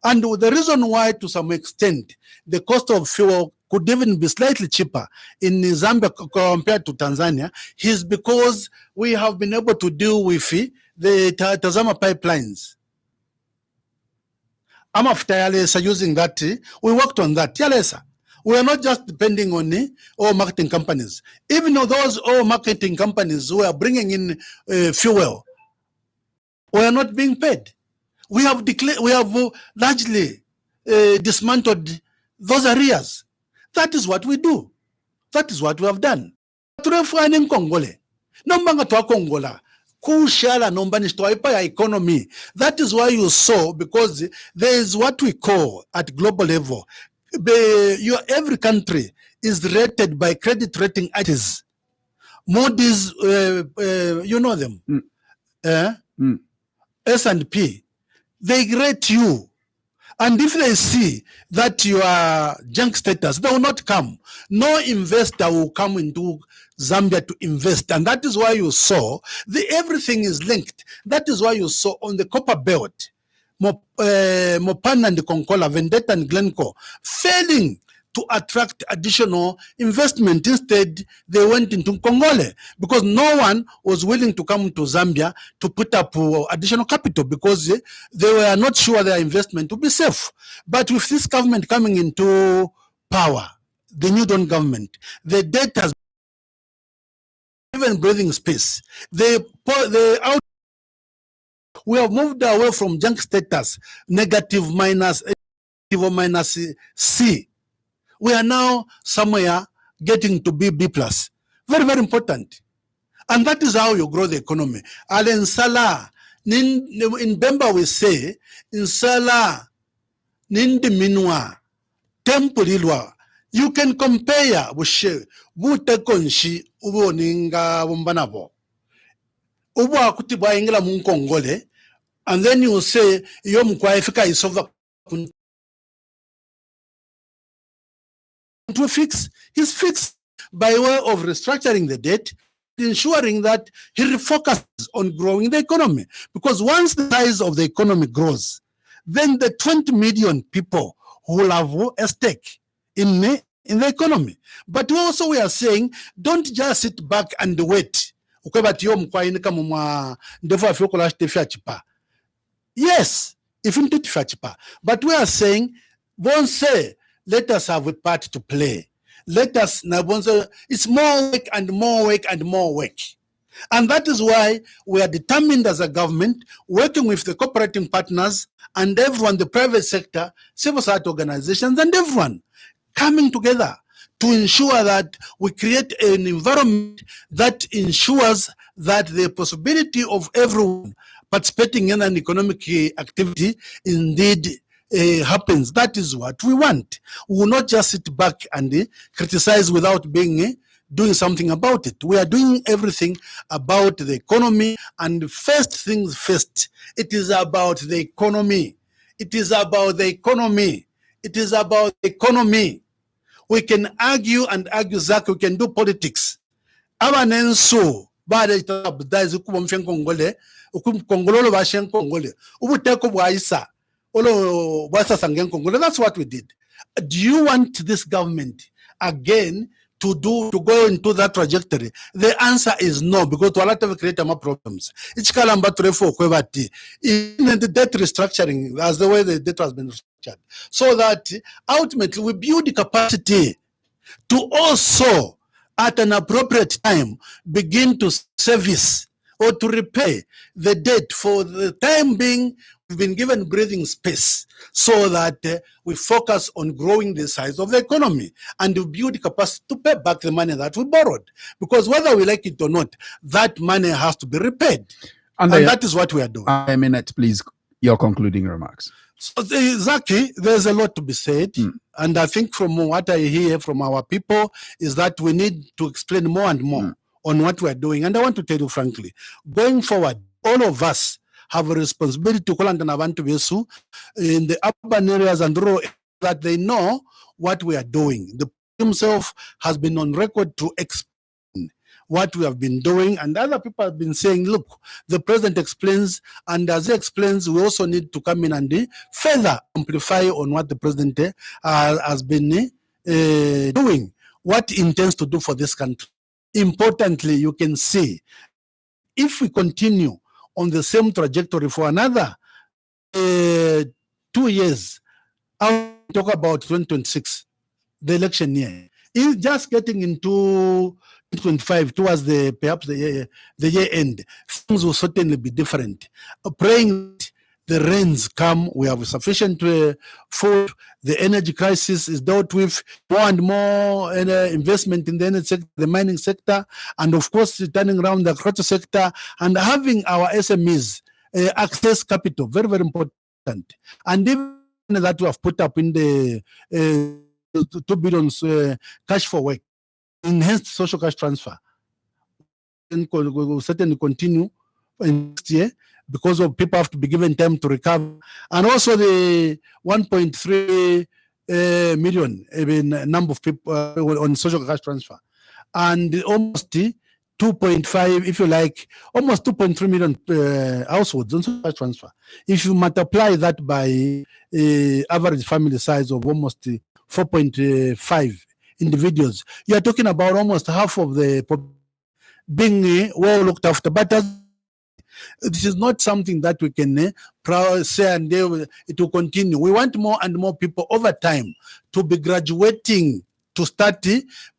And the reason why, to some extent, the cost of fuel could even be slightly cheaper in Zambia compared to Tanzania is because we have been able to deal with the Tazama pipelines. I'm after Yalesa using that. We worked on that. Yalesa. We are not just depending on all marketing companies. Even though those all marketing companies who are bringing in fuel, we are not being paid. We have largely dismantled those areas. That is what we do. That is what we have done. Economy. That is why you saw, because there is what we call at global level, every country is rated by credit rating agencies. Moody's, you know them, S&P. They rate you. And if they see that you are junk status, they will not come. No investor will come into Zambia to invest. And that is why you saw everything is linked. That is why you saw on the copper belt, Mopani and Konkola, Vendetta and Glencore failing to attract additional investment. Instead, they went into Congole because no one was willing to come to Zambia to put up additional capital because they were not sure their investment would be safe. But with this government coming into power, the new Dawn government, the debt has given breathing space. We have moved away from junk status, negative minus C. We are now somewhere getting to be B+. Very, very important. And that is how you grow the economy. Alen Salah, in Bemba we say, in Salah, Nindi Minwa, Tempulilwa. You can compare with Butekonshi, Ubo Ninga Wumbanabo. Ubo Akutiba Ingla Munkongole, and then you say, Yom Kwaifika is over. To fix, he's fixed by way of restructuring the debt, ensuring that he refocuses on growing the economy. Because once the size of the economy grows, then the 20 million people who will have a stake in the economy. But also we are saying, don't just sit back and wait. Yes, if you did cheaper. But we are saying, won't say, let us have a part to play. Let us, it's more work and more work and more work. And that is why we are determined as a government, working with the cooperating partners and everyone, the private sector, civil society organizations, and everyone coming together to ensure that we create an environment that ensures that the possibility of everyone participating in an economic activity indeed happens. That is what we want. We will not just sit back and criticize without being doing something about it. We are doing everything about the economy, and first things first, it is about the economy. It is about the economy. It is about the economy. We can argue and argue, Zach, we can do politics. Abanenso, bade tabdazi kubomfen Kongole, Kongolo bashen Kongole, ubuteko bwaisa, olo bwasa sangen Kongole. That's what we did. Do you want this government again to go into that trajectory? The answer is no, because to a lot of create more problems. It's kalamba trefo kwebati. In the debt restructuring, as the way the debt has been restructured, so that ultimately we build the capacity to also, at an appropriate time, begin to service or to repay the debt. For the time being, we've been given breathing space so that we focus on growing the size of the economy and to build capacity to pay back the money that we borrowed. Because whether we like it or not, that money has to be repaid. And that is what we are doing. A minute, please, your concluding remarks. So, Zaki, there's a lot to be said. And I think from what I hear from our people is that we need to explain more and more on what we're doing. And I want to tell you frankly, going forward, all of us have a responsibility to call Nabantu Besu in the urban areas and rural areas, that they know what we are doing. The himself has been on record to explain what we have been doing, and other people have been saying, look, the president explains, and as he explains, we also need to come in and further amplify on what the president has been doing, what he intends to do for this country. Importantly, you can see, if we continue on the same trajectory for another 2 years, I'll talk about 2026, the election year. It's just getting into 2025 towards perhaps the year end. Things will certainly be different. Praying the rains come, we have sufficient food, the energy crisis is dealt with, more and more investment in the energy sector, the mining sector, and of course turning around the agriculture sector, and having our SMEs access capital, very, very important. And even that we have put up in the 2 billion cash for work, enhanced social cash transfer, and will certainly continue next year, because of people have to be given time to recover. And also the 1.3 million number of people on social cash transfer, and almost 2.5, if you like, almost 2.3 million households on social cash transfer. If you multiply that by average family size of almost 4.5 individuals, you are talking about almost half of the population being well looked after. But this is not something that we can say and it will continue. We want more and more people over time to be graduating, to start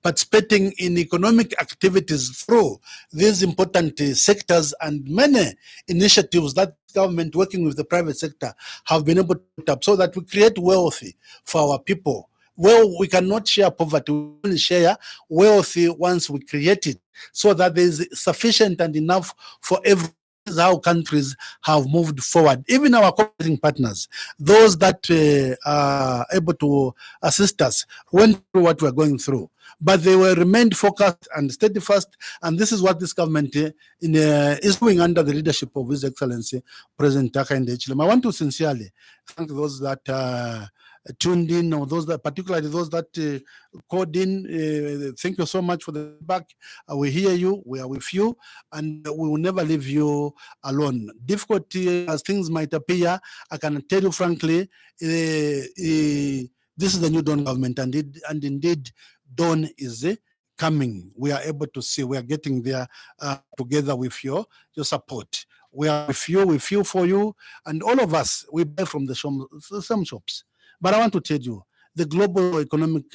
participating in economic activities through these important sectors, and many initiatives that government working with the private sector have been able to put up, so that we create wealth for our people. Well, we cannot share poverty, we only share wealthy once we create it, so that there is sufficient and enough for everyone. This is how countries have moved forward. Even our cooperating partners, those that are able to assist us, went through what we're going through, but they were remained focused and steadfast. And this is what this government is doing under the leadership of His Excellency President Hakainde Hichilema. I want to sincerely thank those that tuned in, or those that, particularly those that called in. Thank you so much for the feedback. We hear you. We are with you, and we will never leave you alone. Difficult as things might appear, I can tell you frankly, this is the new Dawn government, and indeed, Dawn is coming. We are able to see. We are getting there together with your support. We are with you, for you, and all of us. We buy from the some shops. But I want to tell you, the global economic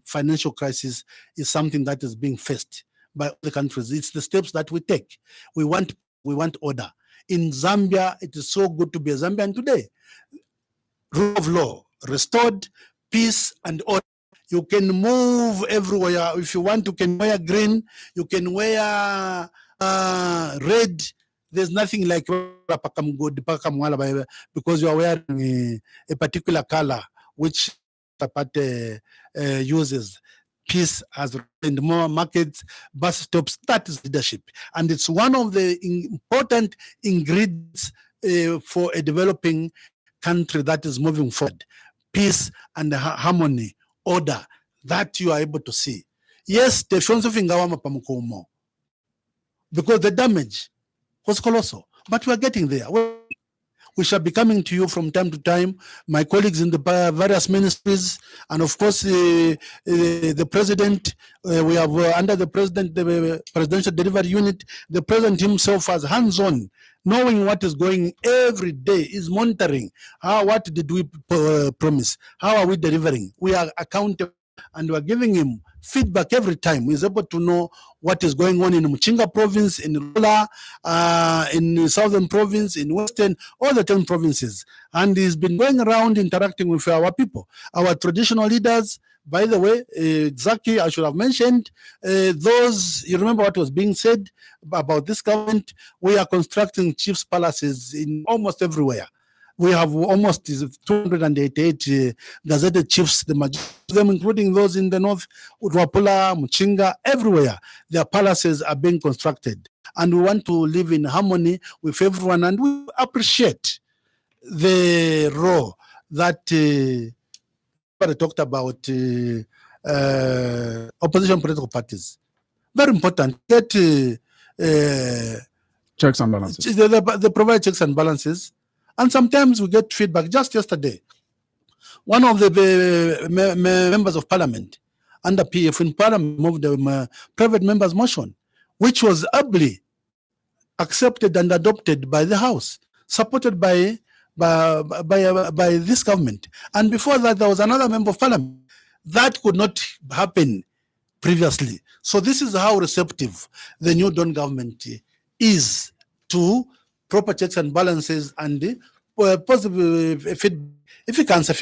financial crisis is something that is being faced by the countries. It's the steps that we take. We want order. In Zambia, it is so good to be a Zambian today. Rule of law restored, peace and order. You can move everywhere. If you want, you can wear green, you can wear red. There's nothing like because you are wearing a particular color, which the party uses. Peace has opened more markets, bus stops. That is leadership. And it's one of the important ingredients for a developing country that is moving forward. Peace and harmony, order, that you are able to see. Yes, the because the damage was colossal, but we are getting there. We shall be coming to you from time to time, my colleagues in the various ministries, and of course the president. We have under the president, the presidential delivery unit, the president himself has hands-on, knowing what is going every day, is monitoring. What did we promise? How are we delivering? We are accountable, and we are giving him feedback every time. He's able to know what is going on in Mucheleka province, in Rula, in Southern province, in Western, all the 10 provinces. And he's been going around interacting with our people, our traditional leaders. By the way, Zaki, I should have mentioned, those, you remember what was being said about this government? We are constructing chiefs' palaces in almost everywhere. We have almost 288 gazetted chiefs, the majority of them, including those in the north, Utwapula, Muchinga, everywhere. Their palaces are being constructed. And we want to live in harmony with everyone. And we appreciate the role that I talked about opposition political parties. Very important. Get checks and balances. They provide checks and balances. And sometimes we get feedback. Just yesterday, one of the members of parliament under PF in parliament moved a private member's motion, which was ably accepted and adopted by the House, supported by this government. And before that, there was another member of parliament. That could not happen previously. So this is how receptive the new Dawn government is to proper checks and balances and positive feedback. If you can say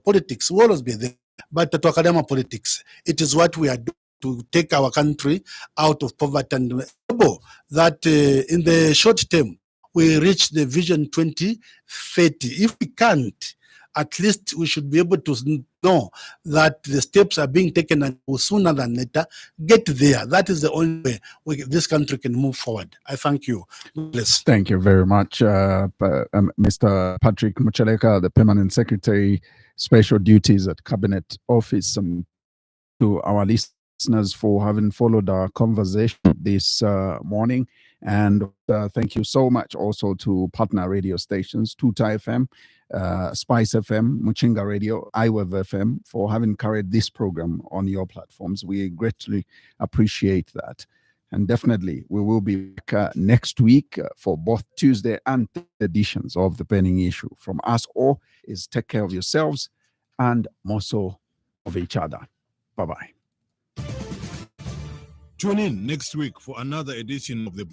politics will always be there, but to academic politics, it is what we are doing to take our country out of poverty and that in the short term we reach the Vision 2030. If we can't, at least we should be able to know that the steps are being taken and sooner than later get there. That is the only way this country can move forward. I thank you. Bless. Thank you very much, Mr. Patrick Mucheleka, the Permanent Secretary, Special Duties at Cabinet Office, to our listeners for having followed our conversation this morning. And thank you so much also to partner radio stations, Tuta FM, Spice FM, Muchinga Radio, iWave FM, for having carried this program on your platforms. We greatly appreciate that. And definitely, we will be back next week for both Tuesday and Thursday editions of The Burning Issue. From us all is take care of yourselves and more so of each other. Bye-bye. Tune in next week for another edition of The